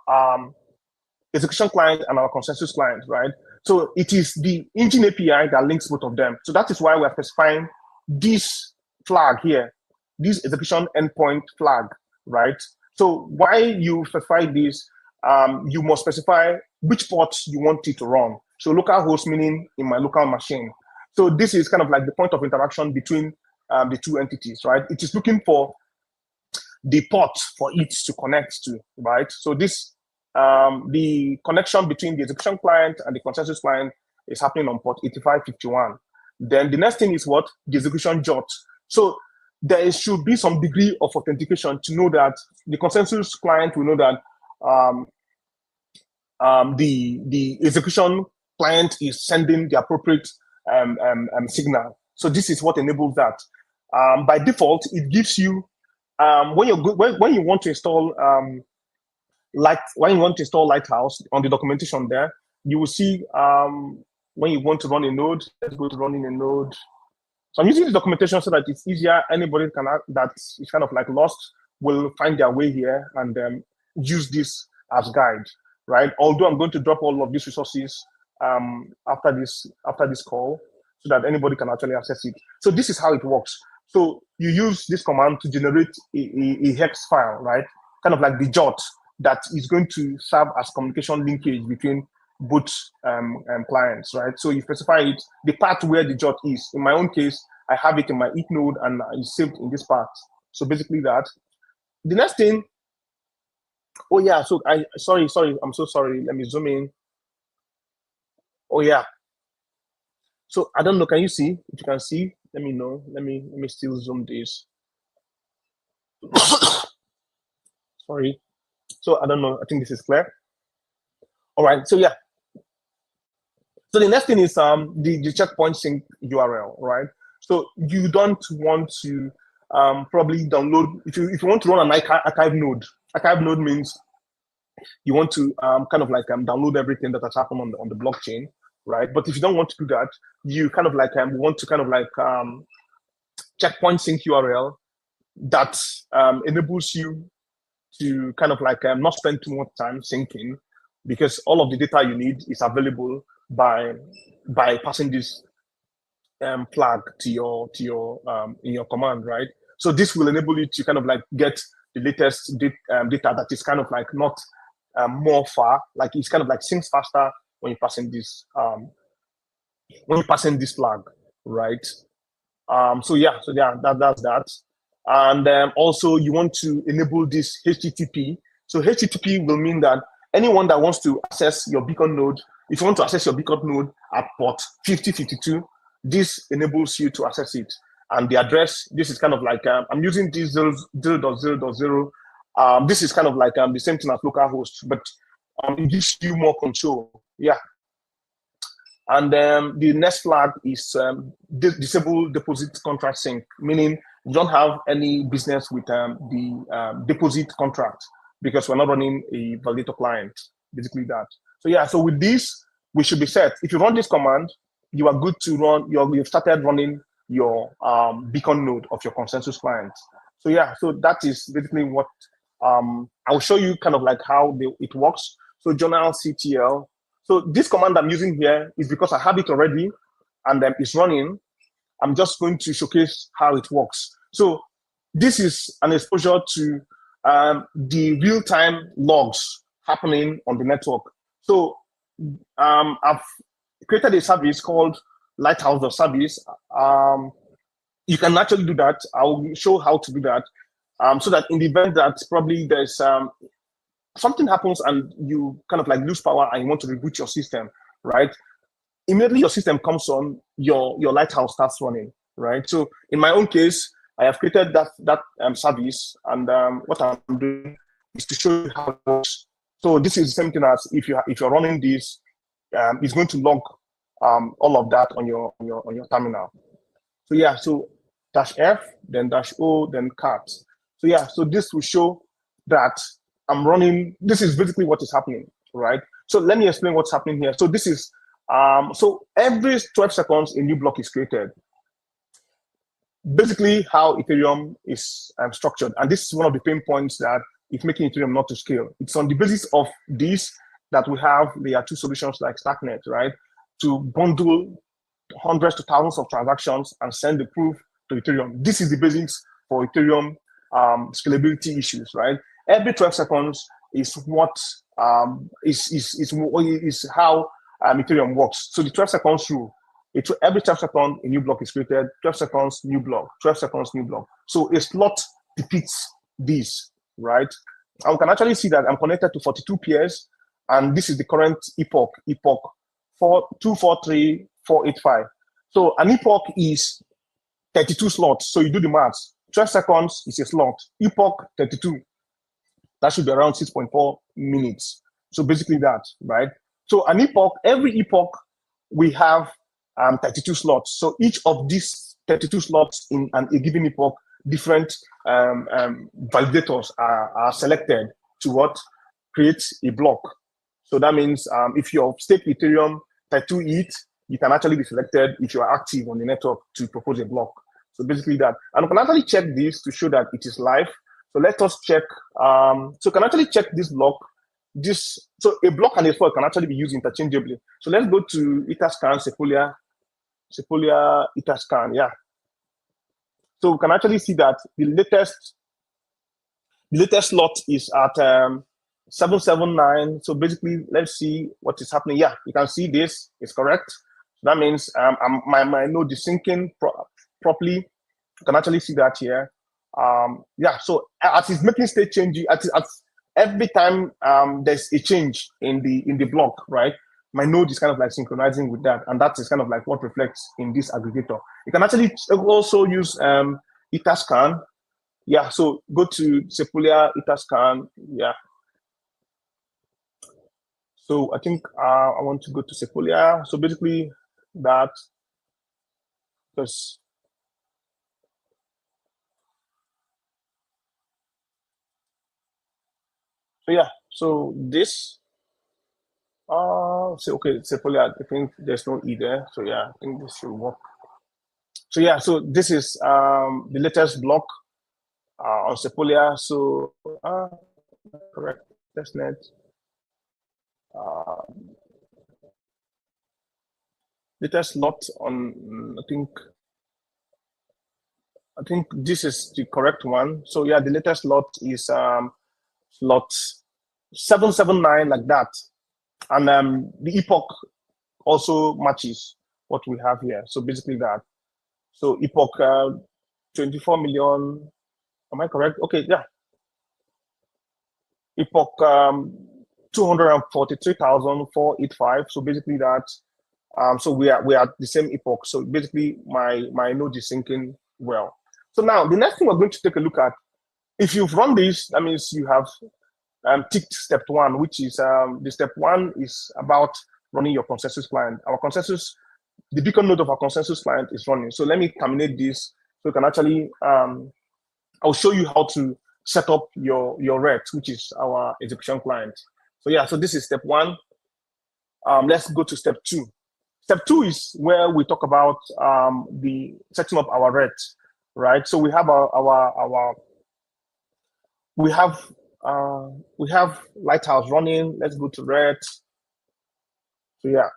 execution client and our consensus client, right? So it is the engine API that links both of them. So that is why we're specifying this flag here, this execution endpoint flag, right? So why you specify this, you must specify which port you want it to run. So localhost meaning in my local machine. So this is kind of like the point of interaction between the two entities, right? It is looking for the port for it to connect to, right? So this, the connection between the execution client and the consensus client is happening on port 8551. Then the next thing is what? The execution jot. So there should be some degree of authentication to know that the consensus client will know that the execution client is sending the appropriate signal. So this is what enables that. By default, it gives you when you want to install Lighthouse on the documentation there, you will see when you want to run a node. Let's go to running a node. So I'm using the documentation so that it's easier. Anybody that is kind of like lost will find their way here and use this as guide, right? Although I'm going to drop all of these resources after this call, so that anybody can actually access it. So this is how it works. So you use this command to generate a hex file, right? Kind of like the JOT that is going to serve as communication linkage between both clients, right? So you specify it, the part where the JOT is. In my own case, I have it in my ETH node and it's saved in this part. So basically that. The next thing, oh yeah, so sorry, I'm so sorry. Let me zoom in. Oh yeah. So I don't know, can you see? If you can see, let me know. Let me still zoom this. Sorry. So I don't know, I think this is clear. All right, so yeah. So the next thing is the checkpoint sync URL, right? So you don't want to probably download, if you want to run an archive node. Archive node means you want to kind of like download everything that has happened on the blockchain, right? But if you don't want to do that, you kind of like want to kind of like checkpoint sync URL that enables you to kind of like not spend too much time syncing, because all of the data you need is available by passing this flag to your in your command, right? So this will enable you to kind of like get the latest data that is kind of like not more far, like it's kind of like syncs faster when you're passing this flag, right? So that's that. And also you want to enable this HTTP. So HTTP will mean that anyone that wants to access your beacon node, if you want to access your beacon node at port 5052, this enables you to access it. And the address, this is kind of like, I'm using this 0.0.0.0. This is kind of like the same thing as localhost, but it gives you more control. Yeah. And the next flag is disable deposit contract sync, meaning we don't have any business with the deposit contract because we're not running a validator client, basically that. So yeah, so with this, we should be set. If you run this command, you are good to run, you've started running your beacon node of your consensus client. So yeah, so that is basically what I'll show you kind of like how it works. So journal CTL. So this command I'm using here is because I have it already and it's running. I'm just going to showcase how it works. So this is an exposure to the real-time logs happening on the network. So I've created a service called Lighthouse.service. You can actually do that. I'll show how to do that. So that in the event that probably there's something happens and you kind of like lose power and you want to reboot your system, right? Immediately your system comes on, your Lighthouse starts running, right? So in my own case, I have created that service, and what I'm doing is to show you how it works. So this is the same thing as if you're running this, it's going to log all of that on your terminal. So yeah, so -F, then -O, then cat. So yeah, so this will show that I'm running. This is basically what is happening, right? So let me explain what's happening here. So this is so every 12 seconds a new block is created. Basically how Ethereum is structured, and this is one of the pain points that is making Ethereum not to scale. It's on the basis of this that we have layer 2 solutions like Starknet, right, to bundle hundreds to thousands of transactions and send the proof to Ethereum. This is the basis for Ethereum scalability issues, right? Every 12 seconds is what is how Ethereum works. So the 12 seconds rule, every 12 seconds a new block is created, 12 seconds new block, 12 seconds new block. So a slot depicts this, right? And we can actually see that I'm connected to 42 peers, and this is the current epoch 243485. So an epoch is 32 slots. So you do the maths. 12 seconds is a slot. Epoch 32. That should be around 6.4 minutes. So basically that, right? So an epoch, every epoch, we have 32 slots. So each of these 32 slots in a given epoch, different validators are selected to what creates a block. So that means if you're stake Ethereum 32 ETH, you can actually be selected if you are active on the network to propose a block. So basically that. And you can actually check this to show that it is live. So let us check. So you can actually check this block. So a block and a fork can actually be used interchangeably. So let's go to Etherscan, Sepolia Etherscan. Yeah. So we can actually see that the latest lot is at 779. So basically, let's see what is happening. Yeah, you can see this is correct. So that means my node is syncing properly. You can actually see that here. Yeah, so as it's making state changes, every time there's a change in the block, right? My node is kind of like synchronizing with that, and that is kind of like what reflects in this aggregator. You can actually also use Etherscan. Yeah, so go to Sepolia Etherscan. Yeah. So I think I want to go to Sepolia. So basically that, because so yeah, so this so okay, Sepolia, I think there's no E there. So yeah, I think this should work. So yeah, so this is the latest block on Sepolia. So correct testnet. Latest lot on I think this is the correct one. So yeah, the latest lot is lot 779 like that, and the epoch also matches what we have here. So basically that. So epoch 24 million. Am I correct? Okay, yeah. Epoch 243,485. So basically that. So we are the same epoch. So basically my node is syncing well. So now the next thing we're going to take a look at, if you've run this, that means you have ticked step one, which is the step one is about running your consensus client. Our consensus, the beacon node of our consensus client is running. So let me terminate this so you can actually, I'll show you how to set up your RET, which is our execution client. So yeah, so this is step one. Let's go to step two. Step two is where we talk about the setting up our RET, right? So we have we have Lighthouse running. Let's go to RET. So yeah.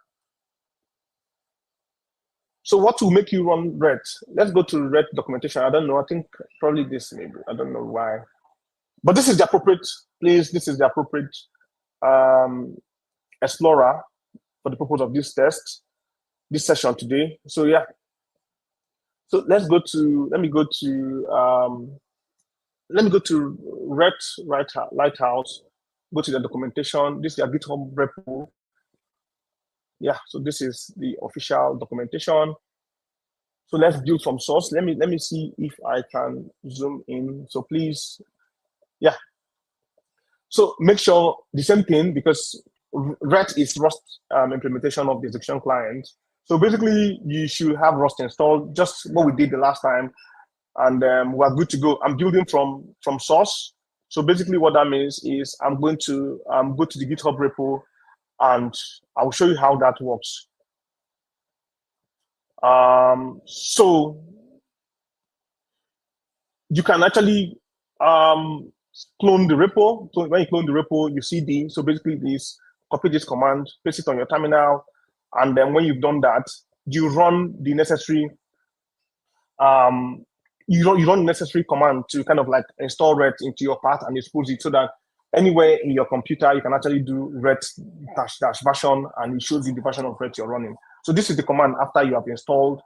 So what will make you run RET? Let's go to RET documentation. I don't know. I think probably this maybe. I don't know why. But this is the appropriate place. This is the appropriate explorer for the purpose of this test, this session today. So yeah. So let me go to RET Lighthouse, go to the documentation. This is your GitHub repo. Yeah, so this is the official documentation. So let's build from source. Let me see if I can zoom in. So please, yeah. So make sure the same thing, because RET is Rust implementation of the execution client. So basically, you should have Rust installed, just what we did the last time, and we're good to go. I'm building from source. So basically, what that means is I'm going to go to the GitHub repo, and I'll show you how that works. So you can actually clone the repo. So when you clone the repo, you see so basically this, copy this command, paste it on your terminal, and then when you've done that, you run the necessary you run the necessary command to kind of like install RET into your path and expose it, so that anywhere in your computer you can actually do RET -- version, and it shows you the version of RET you're running. So this is the command after you have installed,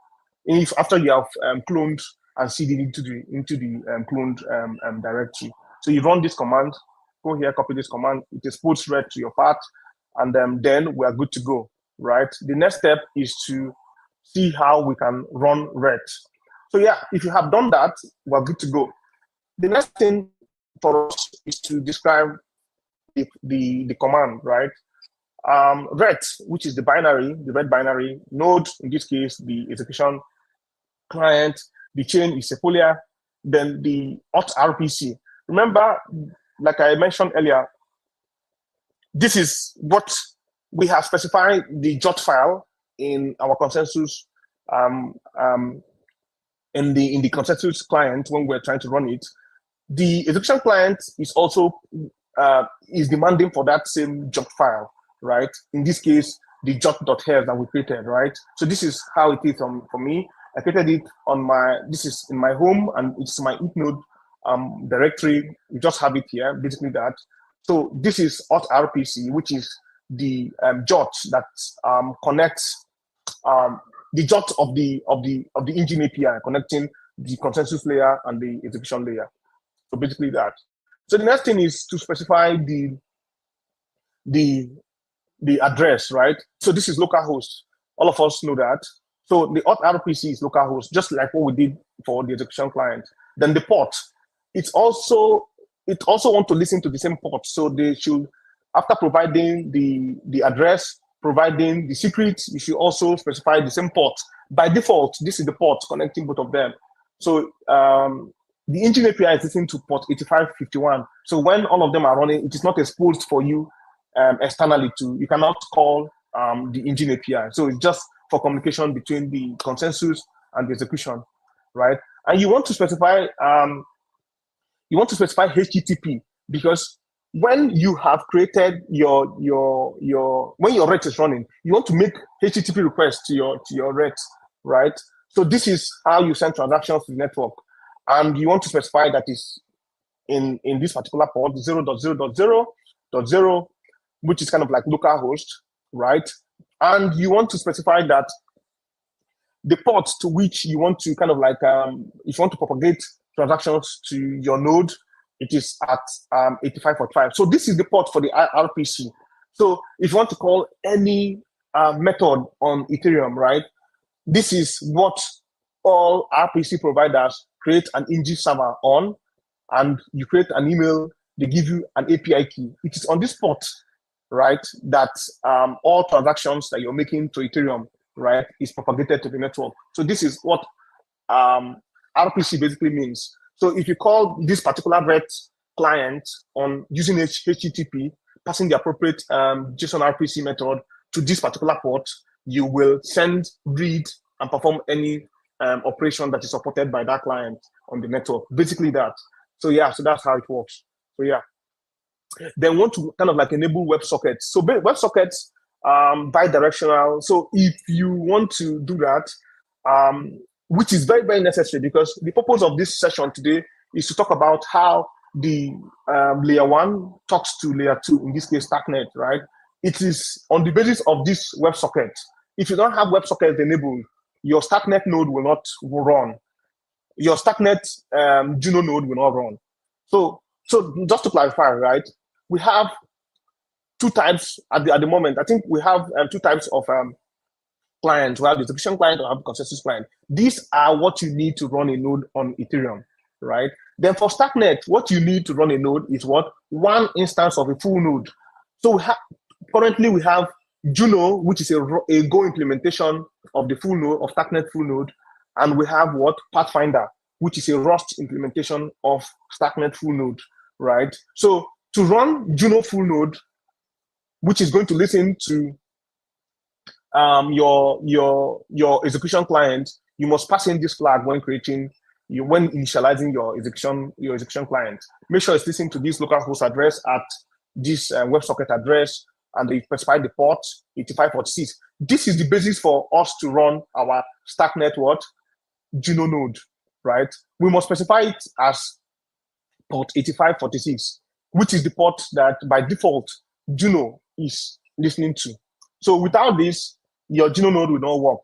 after you have cloned and seeded into the cloned directory. So you run this command, go here, copy this command, it exposes RET to your path, and then we are good to go, right? The next step is to see how we can run RET. So yeah, if you have done that, we're good to go. The next thing for us is to describe the command, right? RET, which is the RET binary, node, in this case, the execution client, the chain is Sepolia, then the auth RPC. Remember, like I mentioned earlier, this is what we have specified the JOT file in our consensus in the consensus client when we're trying to run it. The execution client is also is demanding for that same jot file, right? In this case, the jot.hev that we created, right? So this is how it is for me. I created it on my, this is in my home, and it's my node directory. We just have it here, basically that. So this is auth RPC, which is the jot that connects the jot of the engine API, connecting the consensus layer and the execution layer. So basically that. So the next thing is to specify the address, right? So this is localhost. All of us know that. So the auth RPC is localhost, just like what we did for the execution client. Then the port, it also want to listen to the same port. So they should, after providing the address, providing the secret, you should also specify the same port. By default, this is the port connecting both of them. So the engine API is listening to port 8551. So when all of them are running, it is not exposed for you externally to, you cannot call the engine API. So it's just for communication between the consensus and the execution, right? And you want to specify HTTP, because when you have created when your RET is running, you want to make HTTP requests to your RET, right? So this is how you send transactions to the network, and you want to specify that is in this particular port 0.0.0.0, which is kind of like localhost, right? And you want to specify that the port to which you want to kind of like if you want to propagate transactions to your node, it is at 8545. So this is the port for the RPC. So if you want to call any method on Ethereum, right, this is what all RPC providers create an ng server on, and you create an email, they give you an API key. It is on this port, right, that all transactions that you're making to Ethereum, right, is propagated to the network. So this is what RPC basically means. So if you call this particular RET client on using HTTP, passing the appropriate JSON RPC method to this particular port, you will send, read, and perform any operation that is supported by that client on the network. Basically that. So yeah, so that's how it works. So yeah. Then want to kind of like enable WebSockets. So WebSockets bi-directional. So if you want to do that, which is very, very necessary, because the purpose of this session today is to talk about how the layer 1 talks to layer 2, in this case, Starknet, right? It is on the basis of this WebSocket. If you don't have WebSockets enabled, your Starknet node will not run. Your Starknet Juno node will not run. So just to clarify, right, we have two types at the moment. I think we have two types of clients. We have the execution client and have the consensus client. These are what you need to run a node on Ethereum, right? Then for Starknet, what you need to run a node is what? One instance of a full node. So currently we have Juno, which is a Go implementation of the full node, of Starknet full node, and we have what? Pathfinder, which is a Rust implementation of Starknet full node, right? So to run Juno full node, which is going to listen to your execution client, you must pass in this flag when when initializing your execution client. Make sure it's listening to this localhost address at this WebSocket address, and they specify the port 8546. This is the basis for us to run our Starknet Juno node, right? We must specify it as port 8546, which is the port that by default Juno is listening to. So without this, your Juno node will not work.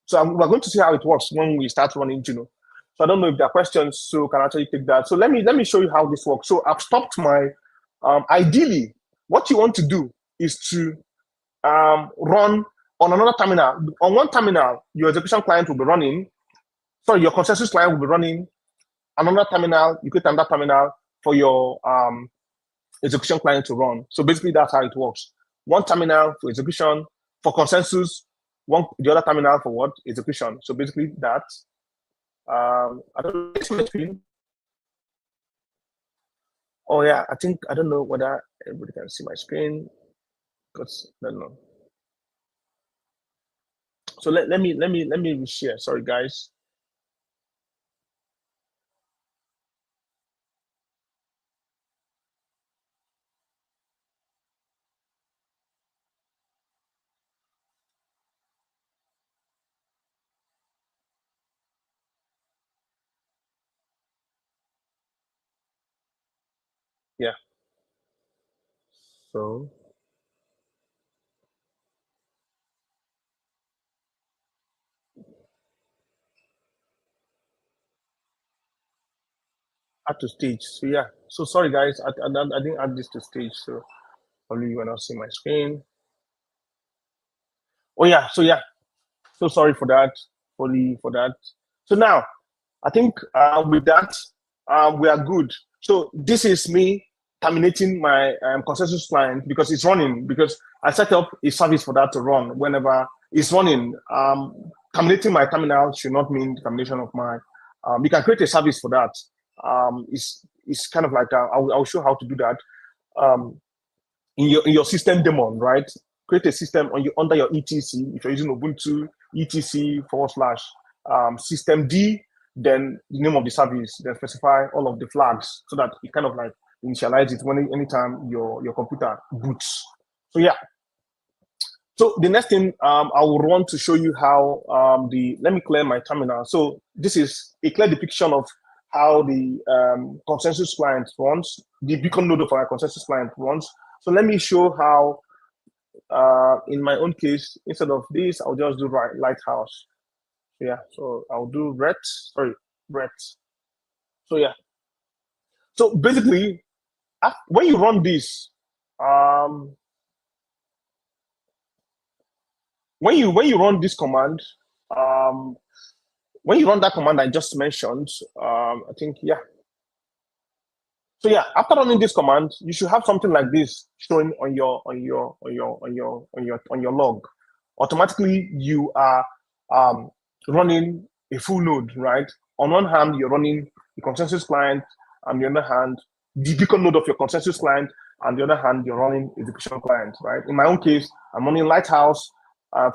So we're going to see how it works when we start running Juno. So I don't know if there are questions, so can I actually take that? So let me show you how this works. So I've stopped my, ideally, what you want to do is to run on another terminal. On one terminal, your execution client will be running, sorry, your consensus client will be running. Another terminal, you create another terminal for your execution client to run. So basically that's how it works. One terminal for execution, for consensus, the other terminal for what? Execution. So basically that. I don't know, my screen. Oh yeah, I don't know whether everybody can see my screen, because I don't know. So let me share. Sorry guys. Yeah. So add to stage. So yeah. So sorry guys, I didn't add this to stage. So probably you will not see my screen. Oh yeah. So yeah. So sorry for that. For that. So now I think with that we are good. So this is me terminating my consensus client because it's running, because I set up a service for that to run whenever it's running. Terminating my terminal should not mean termination of my. You can create a service for that. It's kind of like I'll show how to do that. Um, in your system daemon, right? Create a system on your under your etc. If you're using Ubuntu, etc forward slash system D, then the name of the service, then specify all of the flags so that it kind of like initialize it when anytime your computer boots. So yeah. So the next thing I would want to show you how let me clear my terminal. So this is a clear depiction of how the consensus client runs, the beacon node of our consensus client runs. So let me show how, in my own case, instead of this, I'll just do lighthouse. Yeah, so I'll do ret. So yeah, so basically, when you run this, um, when you run this command, um, when you run that command I just mentioned, I think yeah. So yeah, after running this command, you should have something like this showing on your log. Automatically, you are running a full node, right? On one hand, you're running the consensus client, and the other hand, the beacon node of your consensus client, and the other hand, you're running execution client, right? In my own case, I'm running Lighthouse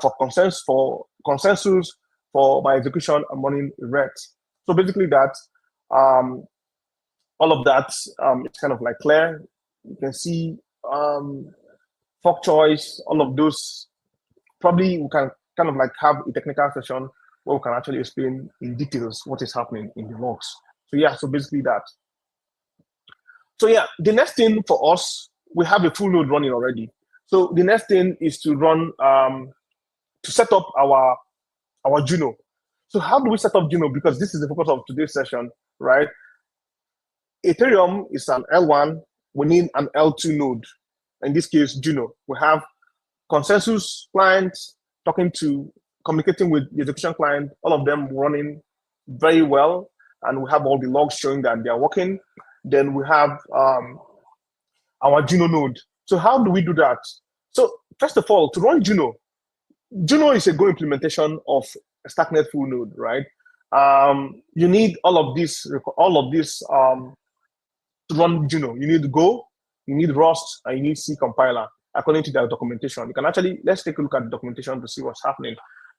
for consensus. For my execution, I'm running ret. So basically, that all of that is kind of like clear. You can see fork choice, all of those. Probably we can kind of like have a technical session where we can actually explain in details what is happening in the logs. So yeah, so basically that. So yeah, the next thing for us, we have a full node running already. So the next thing is to run to set up our Juno. So how do we set up Juno? Because this is the focus of today's session, right? Ethereum is an L1. We need an L2 node. In this case, Juno. We have consensus clients communicating with the execution client, all of them running very well. And we have all the logs showing that they are working. Then we have our Juno node. So how do we do that? So first of all, to run Juno, Juno is a Go implementation of Starknet full node, right? You need all of this to run Juno. You need Go, you need Rust, and you need C compiler according to their documentation. You can actually, let's take a look at the documentation to see what's happening.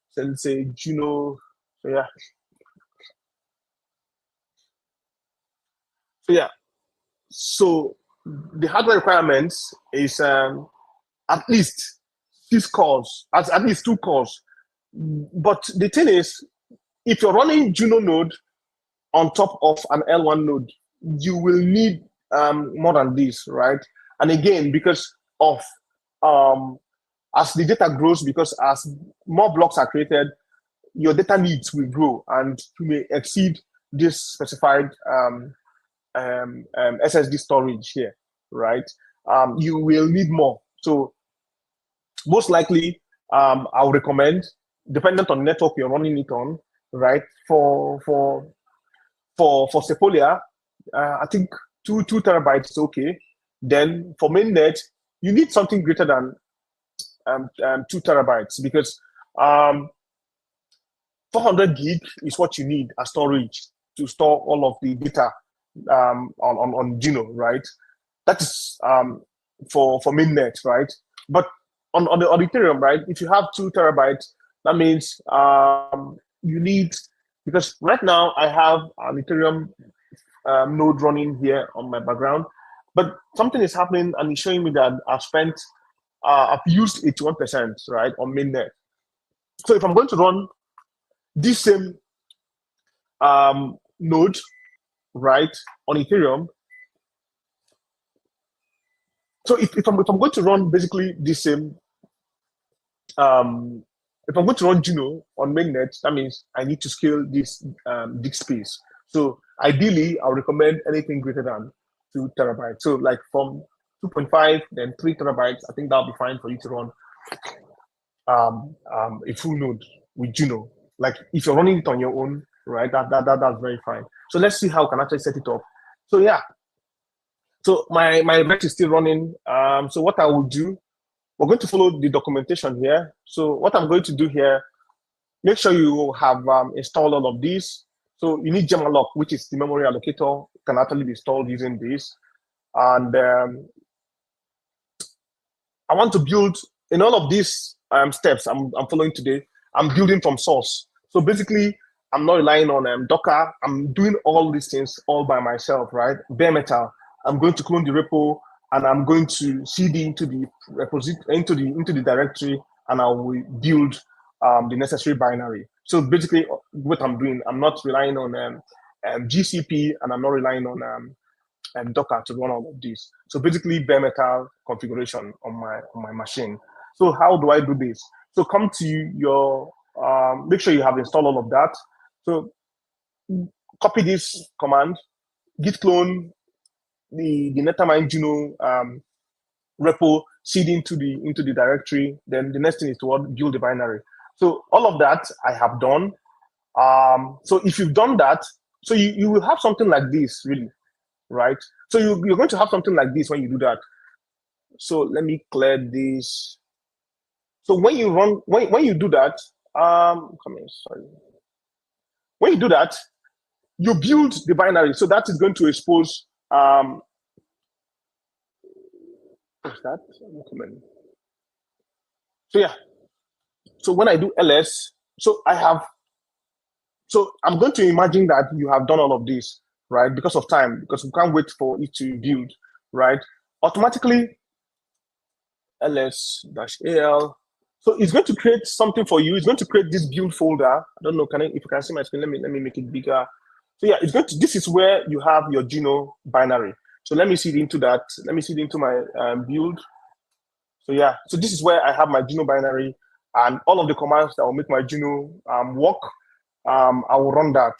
So let's say Juno, so yeah. So yeah, so the hardware requirements is at least 6 cores, at least 2 cores. But the thing is, if you're running Juno node on top of an L1 node, you will need more than this, right? And again, because of as the data grows, because as more blocks are created, your data needs will grow and you may exceed this specified SSD storage here, right? You will need more. So most likely, I would recommend, dependent on network you're running it on, right? For Sepolia, I think two terabytes is okay. Then for mainnet, you need something greater than 2 terabytes because 400 gig is what you need as storage to store all of the data on Juno, right? That is for mainnet, right? But on the Ethereum, right? If you have 2 terabytes, that means you need, because right now I have an Ethereum node running here on my background, but something is happening and it's showing me that I've used 81%, right, on mainnet. So if I'm going to run this same node, right, on Ethereum, So if I'm going to run basically the same, if I'm going to run Juno on mainnet, that means I need to scale this disk space. So ideally, I'll recommend anything greater than 2 terabytes. So like from 2.5, then 3 terabytes, I think that'll be fine for you to run a full node with Juno. Like if you're running it on your own, right? That's very fine. So let's see how I can actually set it up. So yeah. So my event is still running. So what I will do, we're going to follow the documentation here. So what I'm going to do here, make sure you have installed all of these. So you need Gemalloc, which is the memory allocator, can actually be installed using this. And I want to build in all of these steps I'm following today. I'm building from source. So basically, I'm not relying on Docker. I'm doing all these things all by myself, right? Bare metal. I'm going to clone the repo, and I'm going to cd into the repository, into the directory, and I will build the necessary binary. So basically, what I'm doing, I'm not relying on GCP, and I'm not relying on Docker to run all of this. So basically, bare metal configuration on my machine. So how do I do this? So come to your make sure you have installed all of that. So copy this command, git clone the Netamind Juno repo, seed into the directory. Then the next thing is to build the binary. So all of that I have done. So if you've done that, so you will have something like this, really, right? So you're going to have something like this when you do that. So let me clear this. So when you run, when you do that, come here, sorry. When you do that, you build the binary. So that is going to expose what's that? So yeah. So when I do ls, so I'm going to imagine that you have done all of this, right? Because of time, because we can't wait for it to build, right? Automatically, ls-al. So it's going to create something for you. It's going to create this build folder. I don't know, if you can see my screen, let me make it bigger. So yeah, it's going to, this is where you have your Juno binary. So let me seed into that. Let me seed into my build. So yeah, so this is where I have my Juno binary, and all of the commands that will make my Juno work, I will run that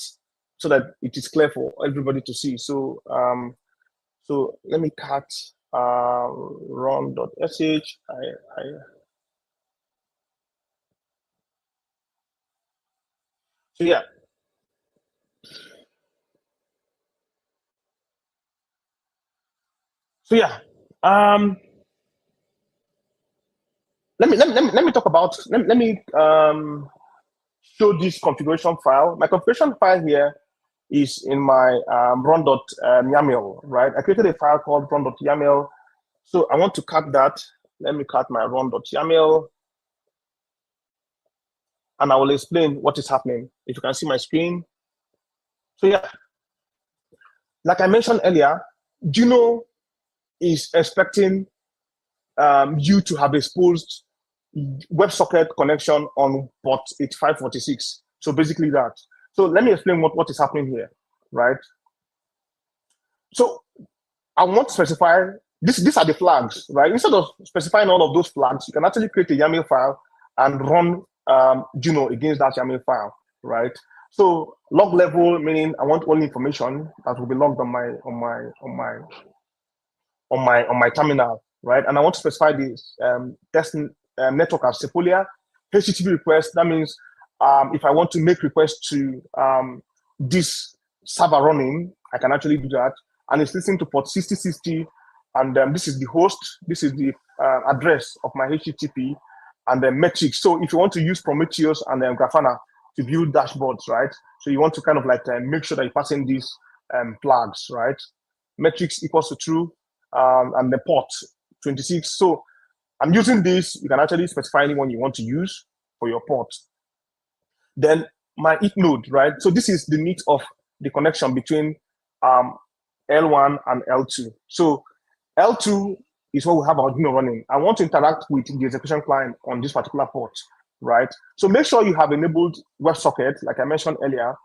so that it is clear for everybody to see. So so let me cut run.sh. So yeah. So yeah. Let me talk about, let me show this configuration file. My configuration file here is in my run.yaml, right? I created a file called run.yaml. So I want to cut that. Let me cut my run.yaml. And I will explain what is happening. If you can see my screen. So yeah, like I mentioned earlier, Juno is expecting you to have exposed WebSocket connection on port 8546. So basically that. So let me explain what is happening here, right? So I want to specify, these are the flags, right? Instead of specifying all of those flags, you can actually create a YAML file and run Juno against that YAML file, right? So log level, meaning I want all information that will be logged on my terminal, right? And I want to specify this test network as Sepolia. HTTP request, that means if I want to make requests to this server running, I can actually do that. And it's listening to port 6060, and this is the host, this is the address of my HTTP, and the metrics. So if you want to use Prometheus and Grafana to build dashboards, right? So you want to kind of like make sure that you pass in these flags, right? Metrics equals to true, and the port 26. So I'm using this. You can actually specify anyone you want to use for your port. Then my it node, right? So this is the meat of the connection between L1 and L2. So L2 is what we have our Juno running. I want to interact with the execution client on this particular port, right? So make sure you have enabled WebSocket, like I mentioned earlier,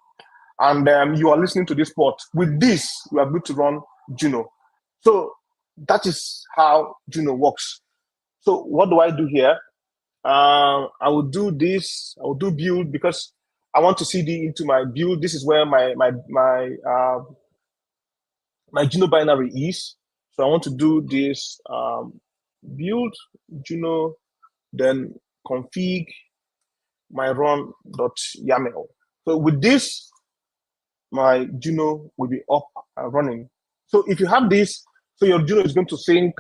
and you are listening to this port. With this, you are good to run Juno. So that is how Juno works. So what do I do here? I will do this. I will do build because I want to CD into my build. This is where my Juno binary is. So I want to do this build Juno, then config my run.yaml. So with this, my Juno will be up and running. So if you have this, so your Juno is going to sync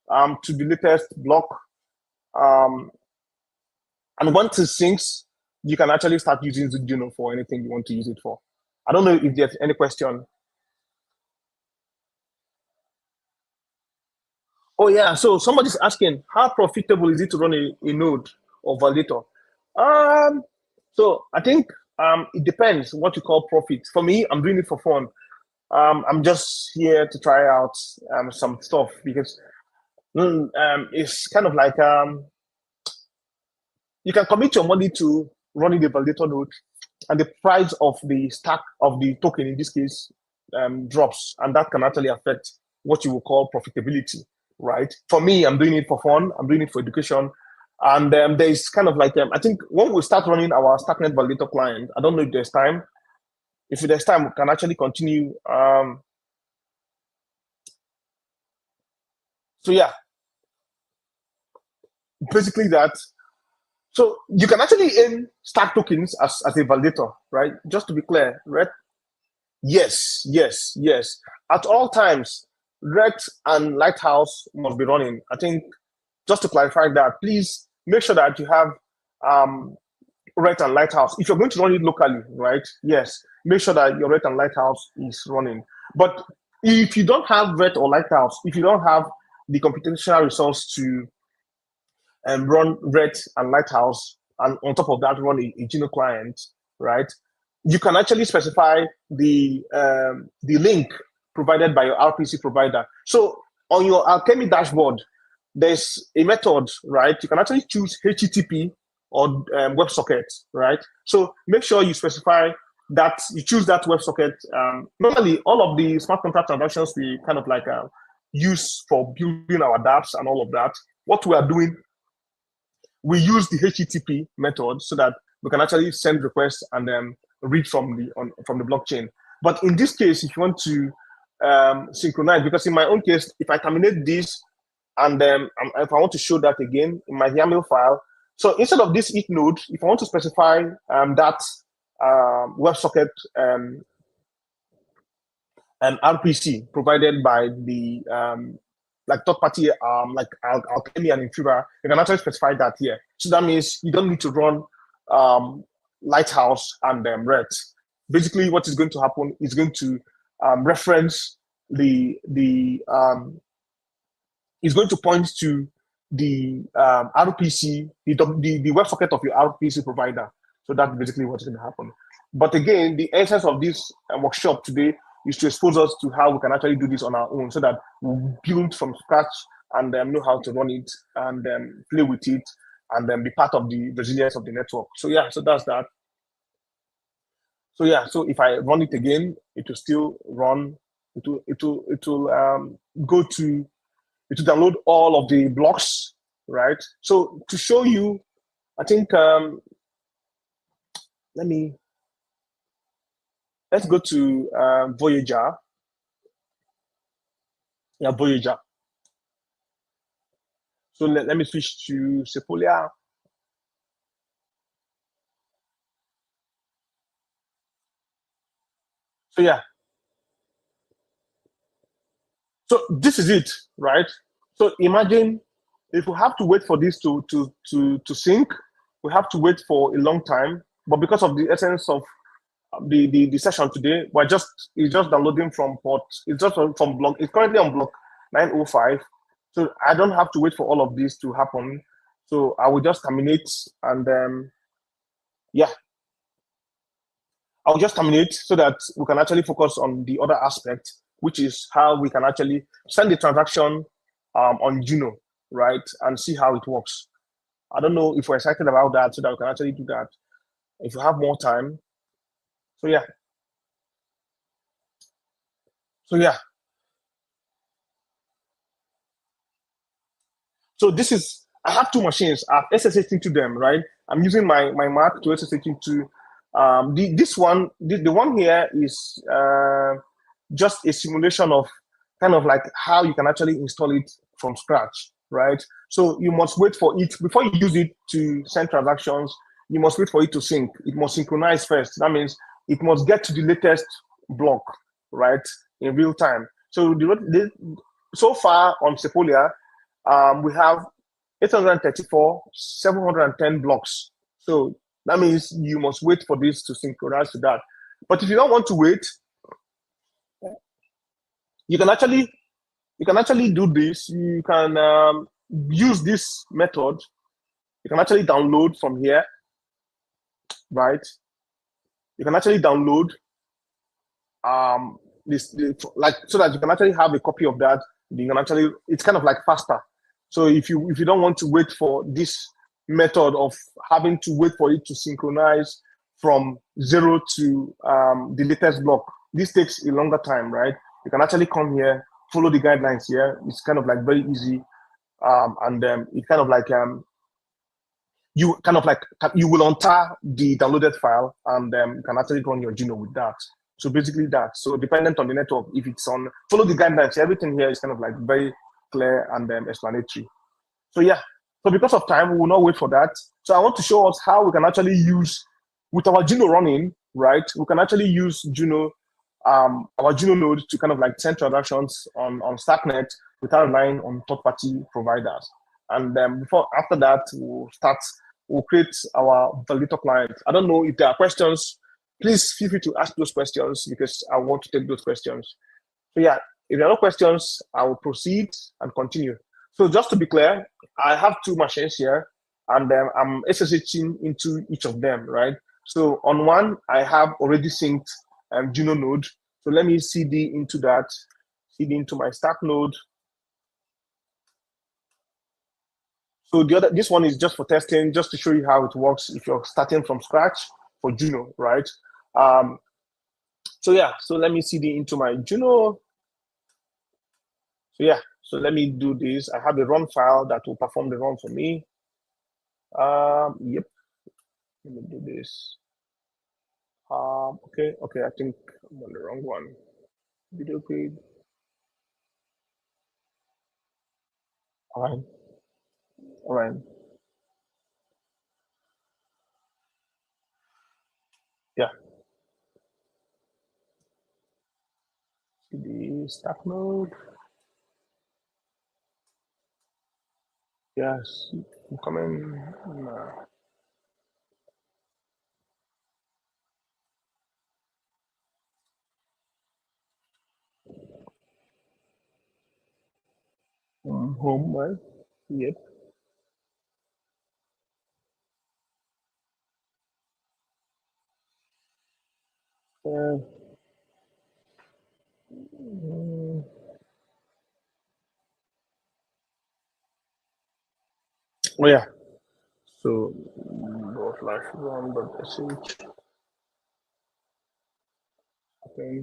to the latest block. And once it syncs, you can actually start using the Juno for anything you want to use it for. I don't know if there's any question. Oh yeah, so somebody's asking, how profitable is it to run a node or validator? So I think it depends what you call profit. For me, I'm doing it for fun. I'm just here to try out some stuff because it's kind of like you can commit your money to running the validator node, and the price of the stack of the token in this case drops, and that can actually affect what you will call profitability, right? For me, I'm doing it for fun. I'm doing it for education. And there's kind of like, I think when we start running our Starknet validator client, I don't know if there's time. If there's time, we can actually continue. So yeah, basically that. So you can actually earn stack tokens as a validator, right? Just to be clear, right? Yes, yes, yes. At all times, Ret and Lighthouse must be running. I think just to clarify that, please make sure that you have Ret and Lighthouse. If you're going to run it locally, right? Yes, make sure that your Ret and Lighthouse is running. But if you don't have Ret or Lighthouse, if you don't have the computational resource to run Ret and Lighthouse, and on top of that, run a Juno client, right? You can actually specify the link provided by your RPC provider. So on your Alchemy dashboard, there's a method, right? You can actually choose HTTP or WebSocket, right? So make sure you specify that you choose that WebSocket. Normally, all of the smart contract transactions we kind of like use for building our dApps and all of that. What we are doing, we use the HTTP method so that we can actually send requests and then read from the blockchain. But in this case, if you want to synchronize, because in my own case, if I terminate this and then if I want to show that again in my YAML file, so instead of this it node, if I want to specify that WebSocket RPC provided by the like third party like Alchemy and Infura, you can actually specify that here. So that means you don't need to run Lighthouse and Ret. Basically, what is going to happen is going to reference is going to point to the RPC, the WebSocket of your RPC provider. So that's basically what's going to happen. But again, the essence of this workshop today is to expose us to how we can actually do this on our own so that we build from scratch and know how to run it and play with it and then be part of the resilience of the network. So yeah, so that's that. So yeah, so if I run it again, it will still run. It will go to it will download all of the blocks, right? So to show you, I think let's go to Voyager. Yeah, Voyager. So let me switch to Sepolia. So yeah. So this is it, right? So imagine if we have to wait for this to sync, we have to wait for a long time. But because of the essence of the session today, it's just downloading from port. It's just from block. It's currently on block 905. So I don't have to wait for all of this to happen. So I will just terminate and yeah, I'll just terminate so that we can actually focus on the other aspect, which is how we can actually send the transaction on Juno, right? And see how it works. I don't know if we're excited about that so that we can actually do that if you have more time. So yeah. So yeah. So this is, I have two machines. I've SSH into them, right? I'm using my Mac to SSH into this one. The one here is just a simulation of kind of like how you can actually install it from scratch, right? So you must wait for it before you use it to send transactions. You must wait for it to sync. It must synchronize first. That means it must get to the latest block, right, in real time. So so far on Sepolia, we have 834, 710 blocks. So that means you must wait for this to synchronize to that. But if you don't want to wait, you can actually do this. You can use this method. You can actually download from here, right? You can actually download like so that you can actually have a copy of that. You can actually, it's kind of like faster. So if you don't want to wait for this method of having to wait for it to synchronize from 0 to the latest block, this takes a longer time, right? You can actually come here, follow the guidelines here. It's kind of like very easy, and it kind of like you will untar the downloaded file, and you can actually run your Juno with that. So basically that. So dependent on the network, if it's on, follow the guidelines. Everything here is kind of like very clear and explanatory. So yeah. So because of time, we will not wait for that. So I want to show us how we can actually use, with our Juno running, right? We can actually use Juno, our Juno node to kind of like send transactions on Starknet without relying on third-party providers. And after that, we'll create our validator client. I don't know if there are questions. Please feel free to ask those questions because I want to take those questions. So yeah, if there are no questions, I will proceed and continue. So just to be clear, I have two machines here, and I'm SSHing into each of them, right? So on one, I have already synced Juno node. So let me CD into that, CD into my Stack node. So this one is just for testing, just to show you how it works if you're starting from scratch for Juno, right? So yeah, so let me CD into my Juno. So yeah, so let me do this. I have a run file that will perform the run for me. Yep, let me do this. Okay, I think I'm on the wrong one. Video grid. All right. Yeah. CD stack node. Yes, I'm coming. Home, right? Yep. Uh, oh yeah. So /run.sh. Okay.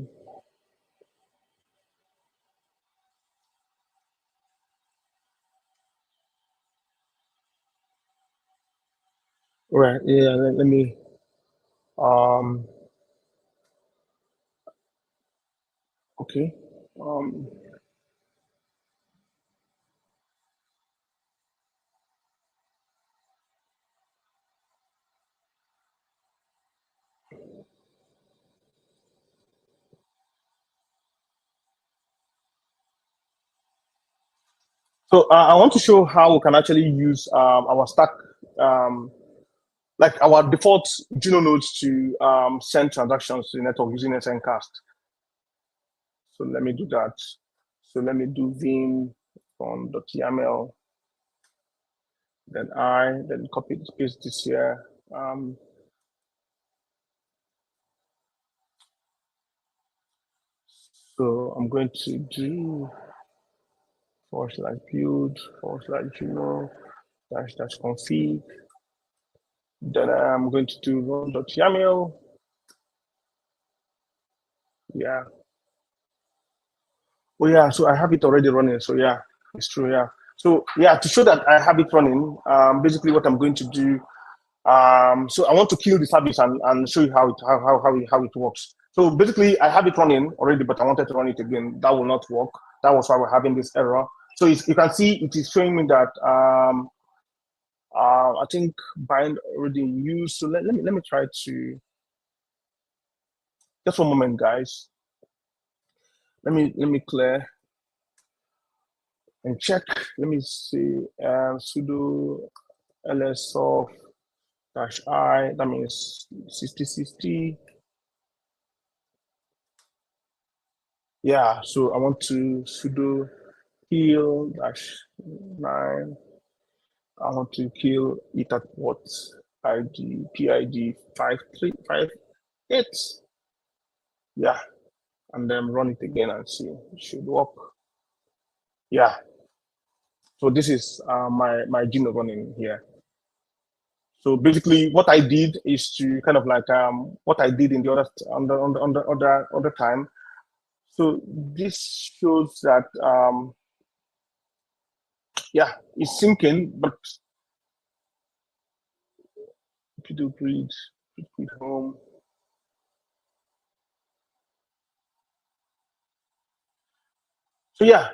All right. Yeah. Let me. Okay. So I want to show how we can actually use our Stack, like our default Juno nodes to send transactions to the network using SNCast. So let me do that. So let me do vim from .yaml. Then copy paste this here. So I'm going to do /build /Juno / config. Then I'm going to do run.yaml. Yeah. Oh yeah, so I have it already running. So yeah, it's true. Yeah. So yeah, to show that I have it running, basically what I'm going to do, so I want to kill the service and show you how it works. So basically I have it running already, but I wanted to run it again. That will not work. That was why we're having this error. So you can see it is showing me that I think bind already in use. So let me try to, just one moment, guys. Let me clear and check. Let me see sudo lsoft -I, that means 6060. Yeah, so I want to sudo kill -9. I want to kill it at what ID PID 5358. Yeah, and then run it again and see. It should work. Yeah. So this is my Juno running here. So basically, what I did is to kind of like what I did in the other time. So this shows that yeah, it's syncing, but if you do breed home. So yeah,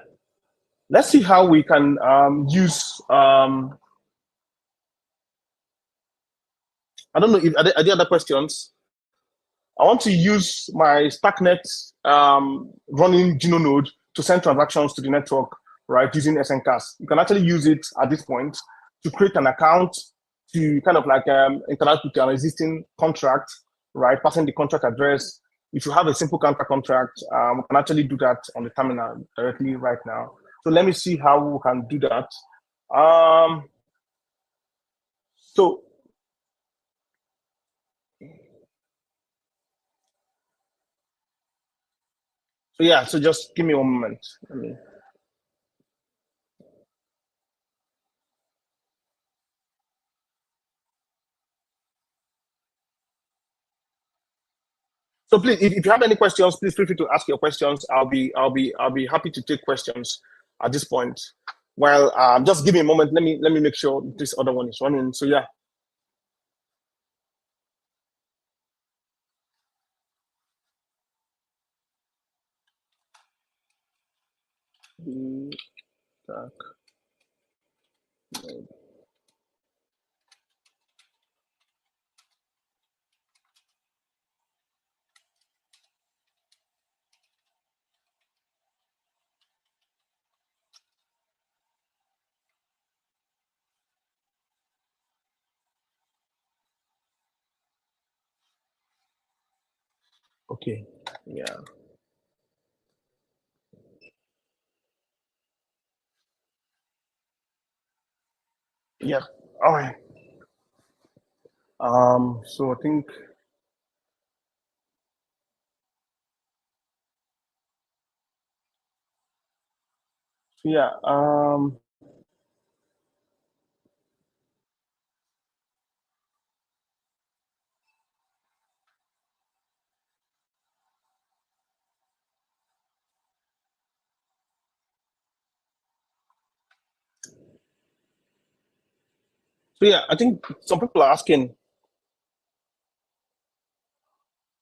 let's see how we can use. I don't know if are there other questions. I want to use my Starknet running Juno node to send transactions to the network, right, using SNCAS. You can actually use it at this point to create an account, to kind of like interact with an existing contract, right, passing the contract address. If you have a simple contract, we can actually do that on the terminal directly right now. So let me see how we can do that. So yeah, so just give me one moment. Let me. So please, if you have any questions, please feel free to ask your questions. I'll be happy to take questions at this point. Well, just give me a moment. Let me make sure this other one is running. So yeah. Okay. Yeah. Yeah. All right. So I think yeah. So yeah, I think some people are asking.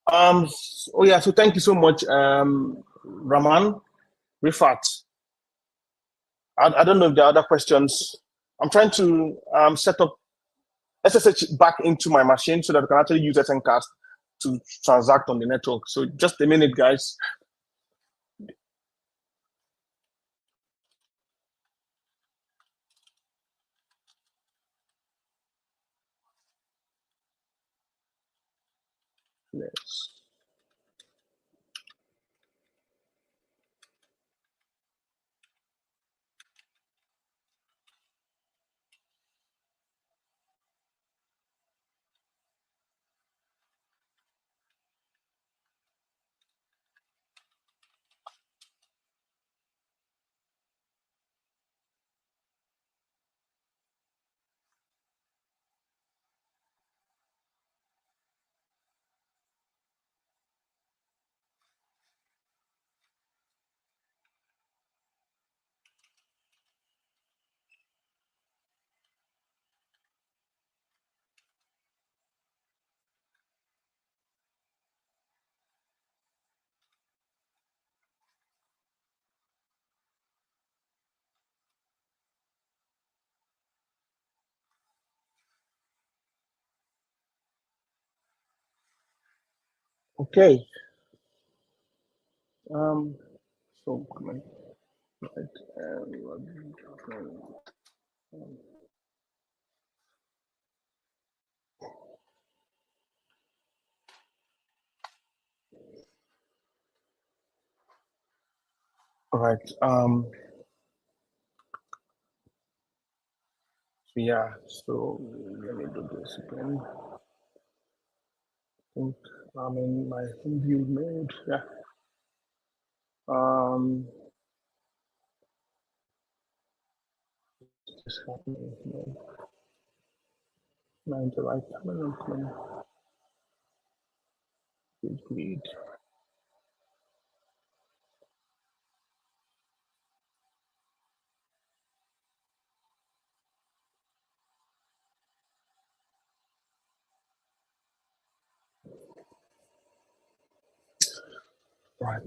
Oh yeah. So thank you so much, Raman, Rifat. I don't know if there are other questions. I'm trying to set up SSH back into my machine so that I can actually use SNCast to transact on the network. So just a minute, guys. Yes. Okay. So comment right. All right. So yeah. So let me do this again. I think I'm in my home view mode. Yeah. What's happening? Not the right camera. Read. Right.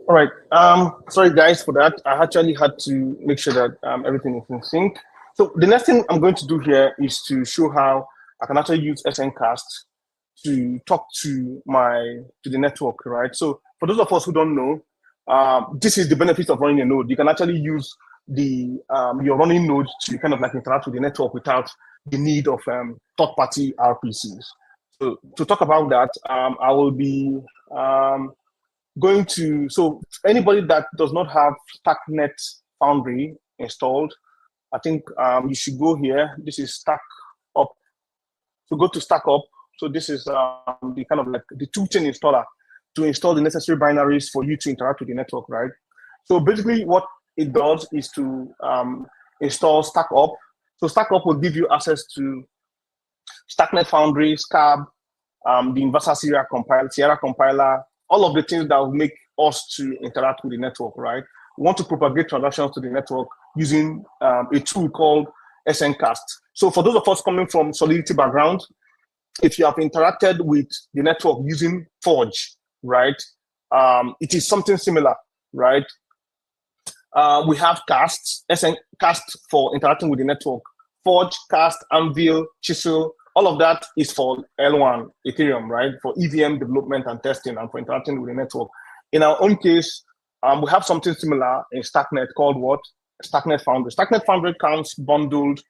All right. Sorry guys for that. I actually had to make sure that everything is in sync. So the next thing I'm going to do here is to show how I can actually use SNcast to talk to the network, right? So for those of us who don't know, this is the benefit of running a node. You can actually use the your running node to kind of like interact with the network without the need of third-party RPCs. So to talk about that, I will be going to, so anybody that does not have Starknet Foundry installed, I think you should go here. This is Stack Up. So go to Stack Up. So this is the kind of like the toolchain installer to install the necessary binaries for you to interact with the network, right? So basically what it does is to install Stack Up. So Stack Up will give you access to Starknet Foundry, SCAB, the Universal Sierra compiler, all of the things that will make us to interact with the network, right? We want to propagate transactions to the network using a tool called SNcast. So for those of us coming from Solidity background, if you have interacted with the network using Forge, right, it is something similar, right? We have casts, SNcast for interacting with the network. Forge, cast, Anvil, Chisel, all of that is for L1 Ethereum, right? For EVM development and testing and for interacting with the network. In our own case, we have something similar in Starknet called what? Starknet Foundry. Starknet Foundry comes bundled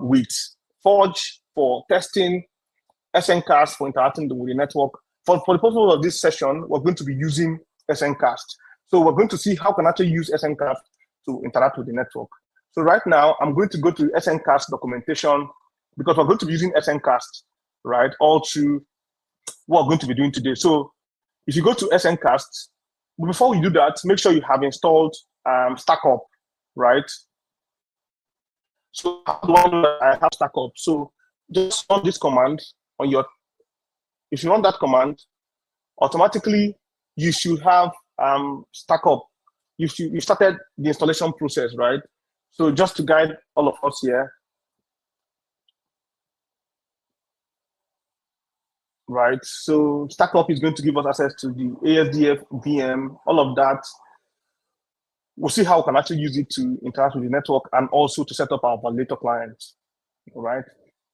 with Forge for testing, SNcast for interacting with the network. For the purpose of this session, we're going to be using SNcast. So we're going to see how can I actually use SNcast to interact with the network. So right now, I'm going to go to SNcast documentation because we're going to be using SNcast, right, all through what we're going to be doing today. So if you go to SNcast, before we do that, make sure you have installed StackUp, right? So how do I know that I have StackUp? So just run this command on your, if you run that command, automatically you should have StackUp. You started the installation process, right? So just to guide all of us here, right? So StackUp is going to give us access to the ASDF VM, all of that. We'll see how we can actually use it to interact with the network and also to set up our validator clients, all right?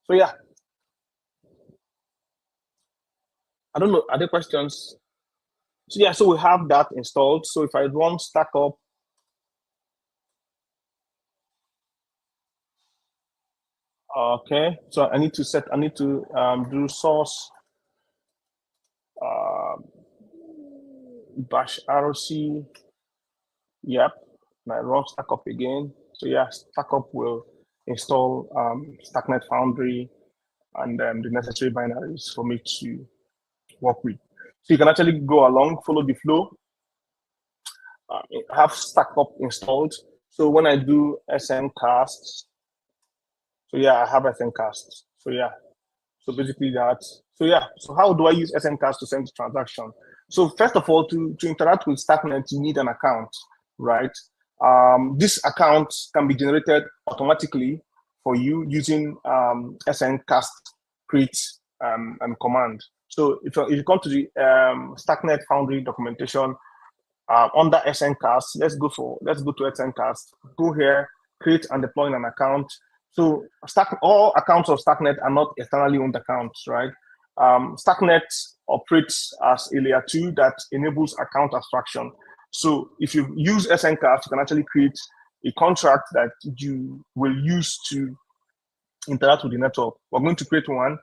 So yeah, I don't know, are there questions? So yeah, so we have that installed. So if I run StackUp, okay, so I need to do source bash RC. Yep, and I run StackUp again. So yeah, StackUp will install Starknet Foundry and the necessary binaries for me to work with. So you can actually go along, follow the flow, have StackUp installed. So when I do SNcast, so yeah, I have SNcast. So yeah, so basically that. So yeah, so how do I use SNcast to send the transaction? So first of all, to interact with Starknet, you need an account, right? This account can be generated automatically for you using SNcast create command. So if you come to the Starknet Foundry documentation under SNcast, let's go to SNcast. Go here, create and deploying an account. So all accounts of Starknet are not externally owned accounts, right? Starknet operates as a layer 2 that enables account abstraction. So if you use SNCAS, you can actually create a contract that you will use to interact with the network. We're going to create one,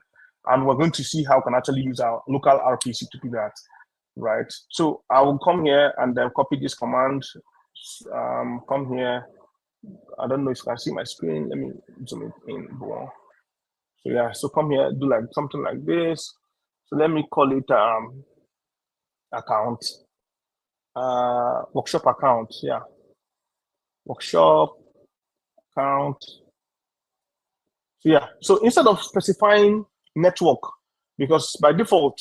and we're going to see how we can actually use our local RPC to do that, right? So I will come here and then copy this command. Come here. I don't know if you can see my screen. Let me zoom it in more. So yeah, so come here, do like something like this. So let me call it account, workshop account. Yeah, workshop account. So yeah, so instead of specifying network, because by default,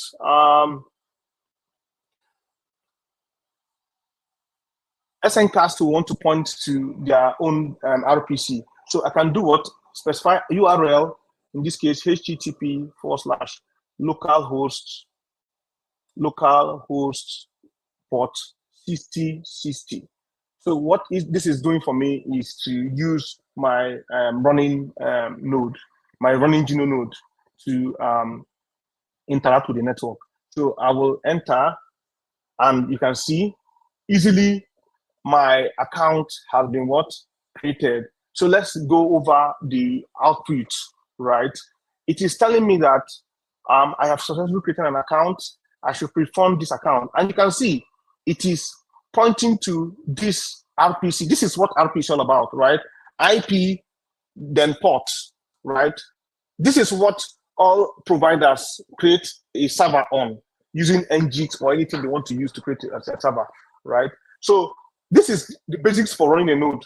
SNCast will want to point to their own RPC. So I can do what? Specify URL, in this case, http://localhost port 6060. So what this is doing for me is to use my running node, my running Juno node to interact with the network. So I will enter, and you can see easily my account has been created. So let's go over the output, right? It is telling me that I have successfully created an account. I should perform this account. And you can see it is pointing to this RPC. This is what RPC is all about, right? IP, then port, right? This is what all providers create a server on, using Nginx or anything they want to use to create a server, right? So this is the basics for running a node.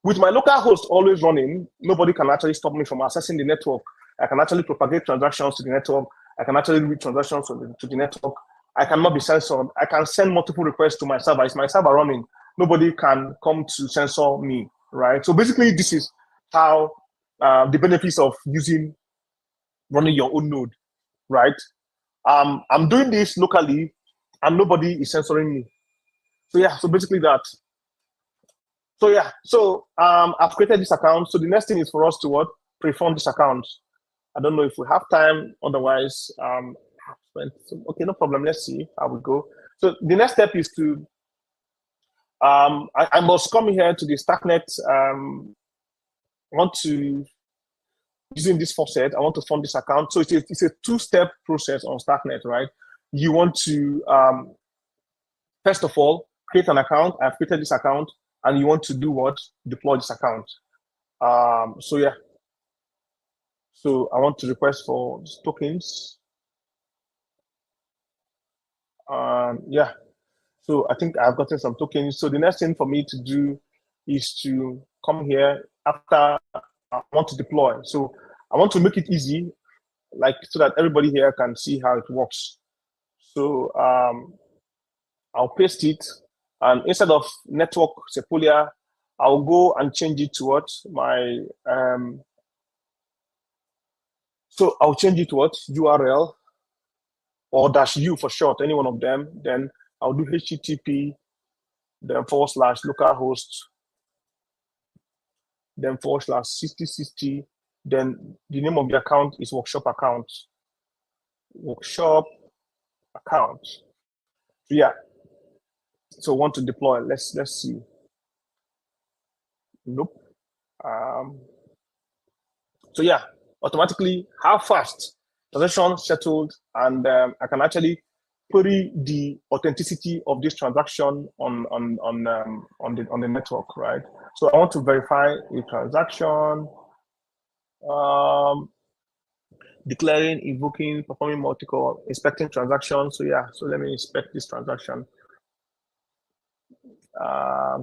With my local host always running, nobody can actually stop me from accessing the network. I can actually propagate transactions to the network. I can actually read transactions to the network. I cannot be censored. I can send multiple requests to my server. It's my server running. Nobody can come to censor me, right? So basically, this is how the benefits of running your own node, right? I'm doing this locally, and nobody is censoring me. So yeah, so basically that. So yeah, so I've created this account. So the next thing is for us to perform this account. I don't know if we have time. Otherwise, okay, no problem. Let's see how we go. So the next step is to I must come here to the Starknet. Want to using this faucet. I want to form this account. So it's a two-step process on Starknet, right? You want to first of all create an account. I've created this account, and you want to do what? Deploy this account. So yeah. So I want to request for tokens. Yeah. So I think I've gotten some tokens. So the next thing for me to do is to come here after I want to deploy. So I want to make it easy, like so that everybody here can see how it works. So I'll paste it, and instead of network Sepolia, I'll go and change it to what? My so I'll change it to what? URL or -u for short, any one of them. Then I'll do HTTP, then /localhost, then /6060. Then the name of the account is workshop account. Workshop account. So yeah. So want to deploy. Let's see. Nope. So yeah, automatically how fast transaction settled, and I can actually query the authenticity of this transaction on the network, right? So I want to verify a transaction, declaring, invoking, performing multi-call, inspecting transactions. So yeah, so let me inspect this transaction.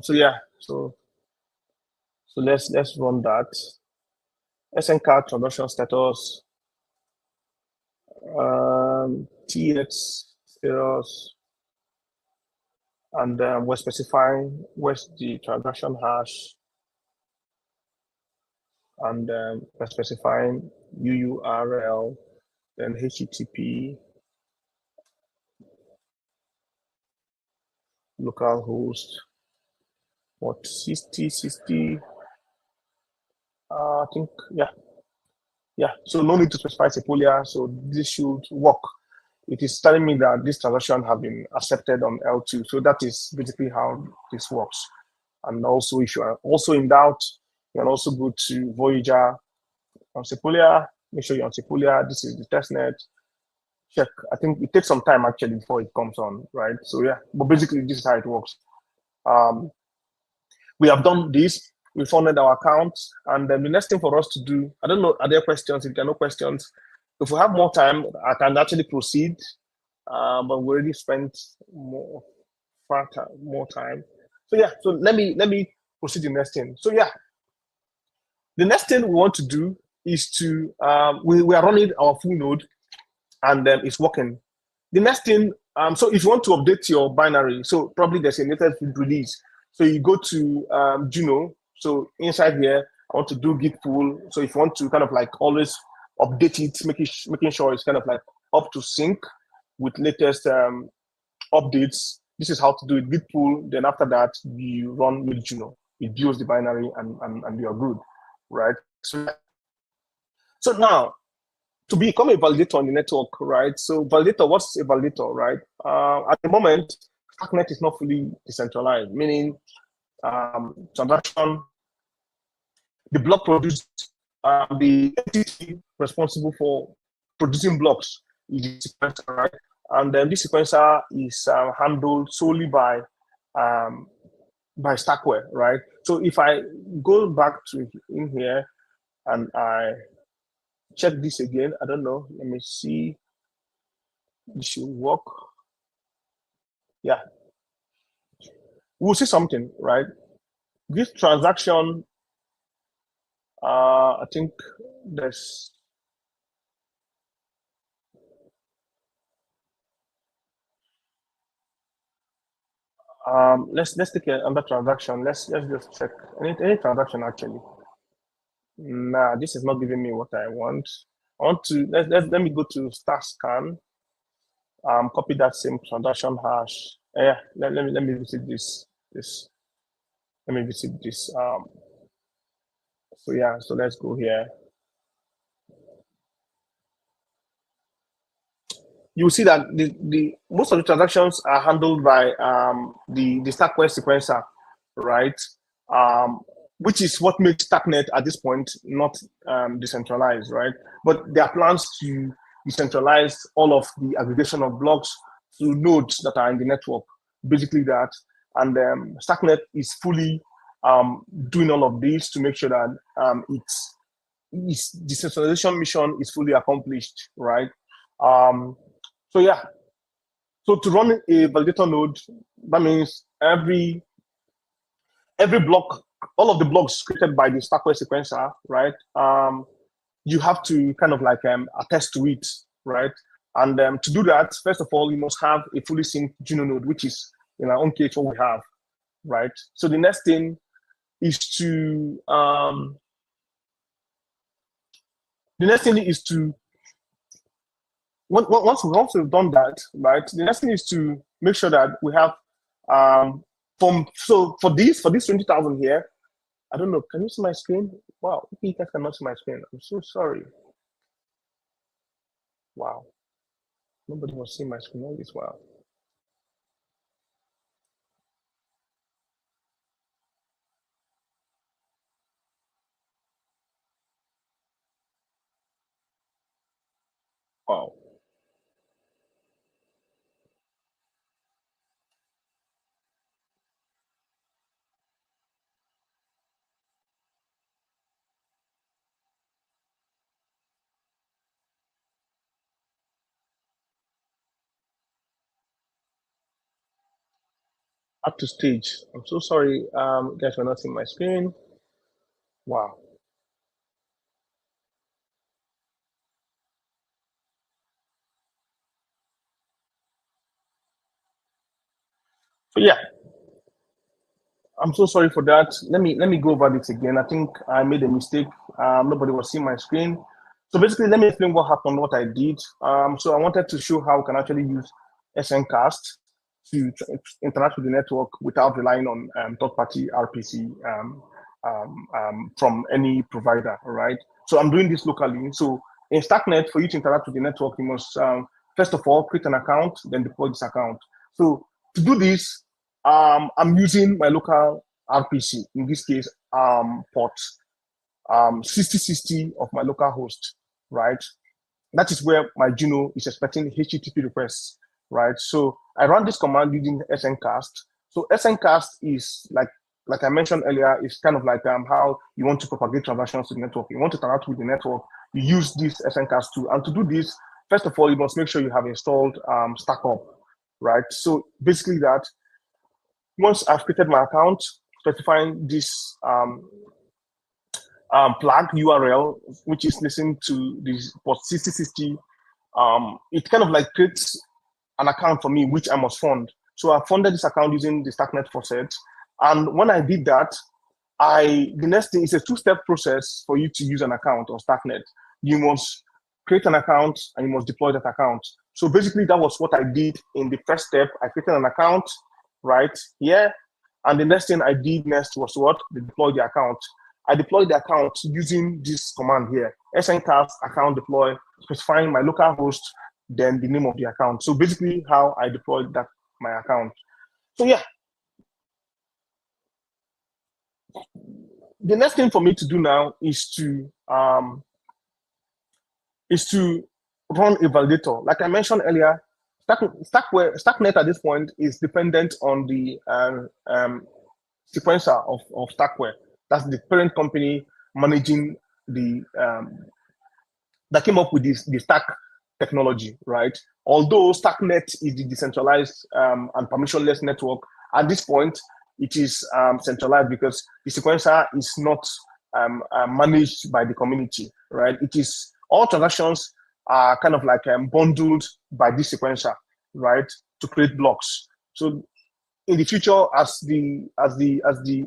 So yeah, so let's run that. SNCard transaction status, TX status, and we're specifying where's the transaction hash, and we're specifying URL, then HTTP, localhost, port 6060, I think, yeah. So no need to specify Sepolia. So this should work. It is telling me that this transaction have been accepted on L2. So that is basically how this works. And also, if you are also in doubt, you can also go to Voyager on Sepolia. Make sure you're on Sepolia. This is the testnet. Check. I think it takes some time actually before it comes on, right? So yeah, but basically this is how it works. We have done this. We funded our account, and then the next thing for us to do, I don't know, are there questions? If there are no questions, if we have more time, I can actually proceed. But we already spent more time. So yeah, so let me proceed to the next thing. So yeah, the next thing we want to do is to we are running our full node, and it's working. The next thing, so if you want to update your binary, so probably there's a latest release. So you go to Juno. So inside here, I want to do git pull. So if you want to kind of like always update it, making sure it's kind of like up to sync with latest updates, this is how to do it. Git pull. Then after that, you run with Juno. It builds the binary and you're good, right? So now, to become a validator on the network, right? So validator, what's a validator, right? At the moment, Starknet is not fully decentralized, meaning transaction, the block produced, the entity responsible for producing blocks is the sequencer, right? And then this sequencer is handled solely by Starkware, right? So if I go back to in here and I check this again, I don't know, let me see. This should work. Yeah. We'll see something, right? This transaction, I think there's let's take another transaction. Let's just check any transaction actually. Nah, this is not giving me what I want. I want to let me go to star scan. Copy that same transaction hash. Yeah, let me visit this. Let me visit this. So yeah, so let's go here. You see that the most of the transactions are handled by the Starkware sequencer, right? Which is what makes Starknet at this point not decentralized, right? But there are plans to decentralize all of the aggregation of blocks to nodes that are in the network, basically that. And Starknet is fully doing all of this to make sure that its decentralization mission is fully accomplished, right? So yeah, so to run a validator node, that means every block, all of the blocks created by the Starkware sequencer, right? You have to kind of like attest to it, right? And to do that, first of all, you must have a fully synced Juno node, which is in our own case what we have, right? So the next thing is to once we've done that, right? The next thing is to make sure that we have for this 20,000 here. I don't know. Can you see my screen? Wow, you guys cannot see my screen. I'm so sorry. Wow, nobody was seeing my screen all this while. Wow. Up to stage. I'm so sorry, you guys were not seeing my screen. Wow. So yeah, I'm so sorry for that. Let me go over this again. I think I made a mistake. Nobody was seeing my screen. So basically, let me explain what happened, what I did. So I wanted to show how we can actually use SNcast to interact with the network without relying on third-party RPC from any provider, right? So I'm doing this locally. So in Starknet, for you to interact with the network, you must first of all create an account, then deploy this account. So to do this, I'm using my local RPC, in this case, port 6060 of my local host, right? That is where my Juno is expecting HTTP requests, right? So I run this command using sncast. So sncast is like I mentioned earlier, it's kind of like how you want to propagate transactions to the network. You want to interact with the network, you use this sncast tool. And to do this, first of all, you must make sure you have installed StackUp, right? So basically that, once I've created my account, specifying this plug URL, which is listening to this port 6060, it kind of like creates an account for me, which I must fund. So I funded this account using the Starknet faucet. And when I did that, the next thing is a two-step process for you to use an account on Starknet. You must create an account and you must deploy that account. So basically that was what I did in the first step. I created an account right here. And the next thing I did next was what? Deploy the account. I deployed the account using this command here, sncast account deploy, specifying my local host, then the name of the account. So basically how I deployed my account. So yeah. The next thing for me to do now is to run a validator. Like I mentioned earlier, Starknet at this point is dependent on the sequencer of Starkware. That's the parent company managing that came up with the Stack technology, right? Although Starknet is the decentralized and permissionless network, at this point, it is centralized because the sequencer is not managed by the community, right? It is, all transactions are kind of like bundled by this sequencer, right, to create blocks. So in the future, as the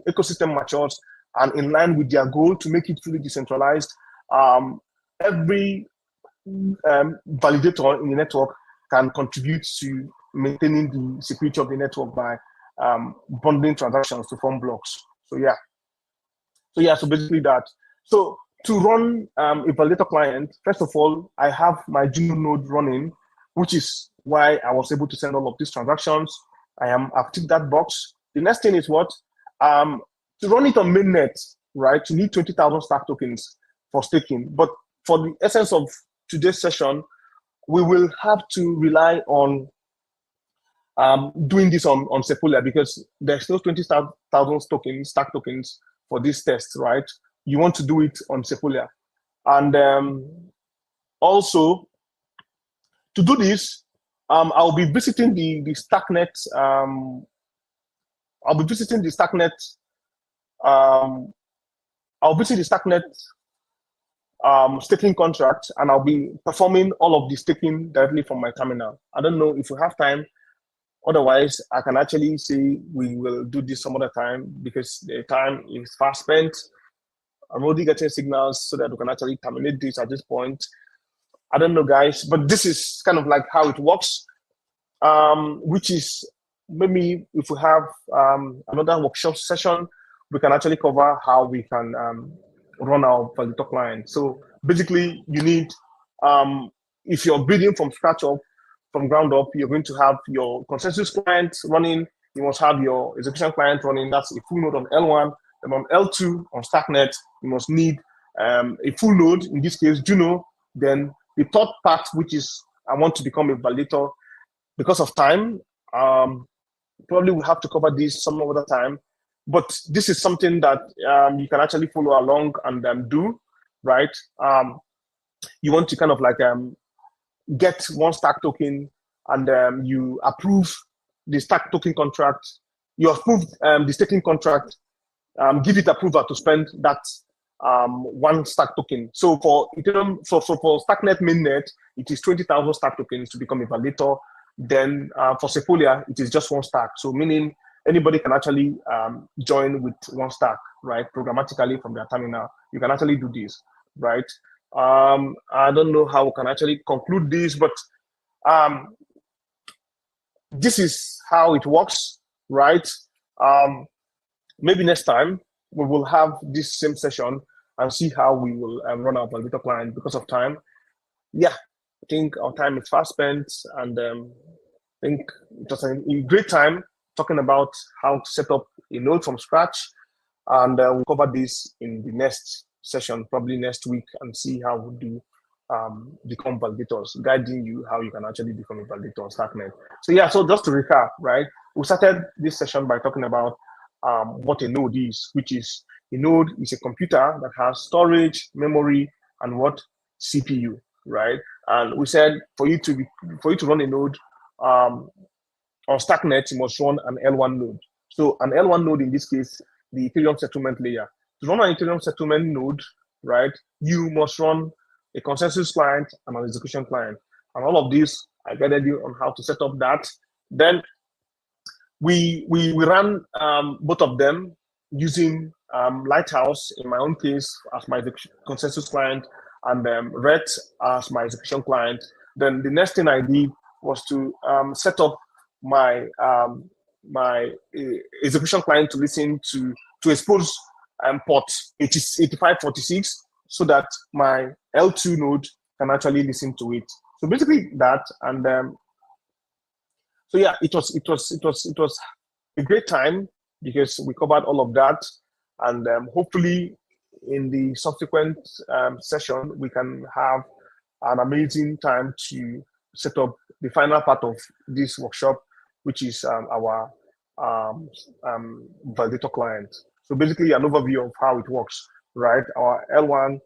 ecosystem matures and in line with their goal to make it fully decentralized, every validator in the network can contribute to maintaining the security of the network by bundling transactions to form blocks. So basically that. So to run a validator client, first of all, I have my Juno node running, which is why I was able to send all of these transactions. I've ticked that box. The next thing is what? To run it on mainnet, right? You need 20,000 stack tokens for staking. But for the essence of today's session, we will have to rely on doing this on Sepolia because there's no 20,000 tokens, stack tokens for this test, right? You want to do it on Sepolia. And also, to do this, I'll be visiting the Starknet. I'll be visiting the Starknet. I'll visit the Starknet staking contract, and I'll be performing all of the staking directly from my terminal. I don't know if we have time. Otherwise, I can actually say we will do this some other time because the time is fast spent. I'm already getting signals so that we can actually terminate this at this point. I don't know, guys, but this is kind of like how it works, which is maybe if we have another workshop session, we can actually cover how we can run our validator client. So basically, you need, if you're building from scratch up, from ground up, you're going to have your consensus client running. You must have your execution client running. That's a full node on L1. And on L2, on Starknet, you must need a full node, in this case, Juno. Then the third part, which is I want to become a validator. Because of time, probably we'll have to cover this some other time. But this is something that you can actually follow along and do, right? You want to kind of like get one stack token and you approve the stack token contract. You approve the staking contract, give it approval to spend that one stack token. So for Ethereum, for Starknet mainnet, it is 20,000 stack tokens to become a validator. Then for Sepolia, it is just one stack. So meaning anybody can actually join with one stack, right? Programmatically from their terminal. You can actually do this, right? I don't know how we can actually conclude this, but this is how it works, right? Maybe next time we will have this same session and see how we will run our validator client because of time. Yeah, I think our time is fast spent, and I think it was a great time talking about how to set up a node from scratch. And we'll cover this in the next session, probably next week, and see how we do become validators, guiding you how you can actually become a validator on Starknet. So yeah, so just to recap, right? We started this session by talking about what a node is, which is a node is a computer that has storage, memory, and what CPU, right? And we said for you to run a node on Starknet, you must run an L1 node. So an L1 node in this case, the Ethereum settlement layer. To run an Ethereum settlement node, right, you must run a consensus client and an execution client. And all of this, I guided you on how to set up that. Then we ran both of them using Lighthouse in my own case as my consensus client, and Ret as my execution client. Then the next thing I did was to set up my my execution client to listen to expose port 8546 so that my L2 node can actually listen to it. So basically that, and so yeah, it was a great time because we covered all of that, and hopefully in the subsequent session we can have an amazing time to set up the final part of this workshop, which is our validator client. So basically an overview of how it works, right? Our L1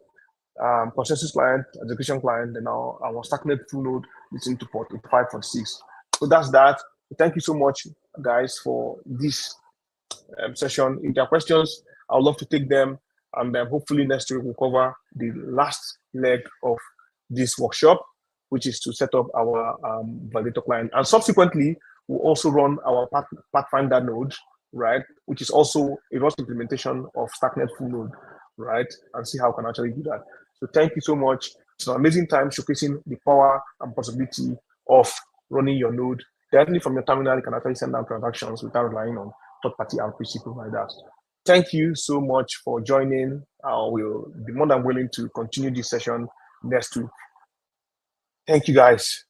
consensus client, execution client, and now our Starknet full node is into port 8546. So that's that. Thank you so much, guys, for this session. If there are questions, I would love to take them, and hopefully next week we'll cover the last leg of this workshop, which is to set up our validator client. And subsequently, we'll also run our Pathfinder node, right, which is also a Rust implementation of Starknet full node, right, and see how we can actually do that. So thank you so much. It's an amazing time showcasing the power and possibility of running your node directly from your terminal. You can actually send out transactions without relying on third-party RPC providers. Thank you so much for joining. I will be more than willing to continue this session next week. Thank you, guys.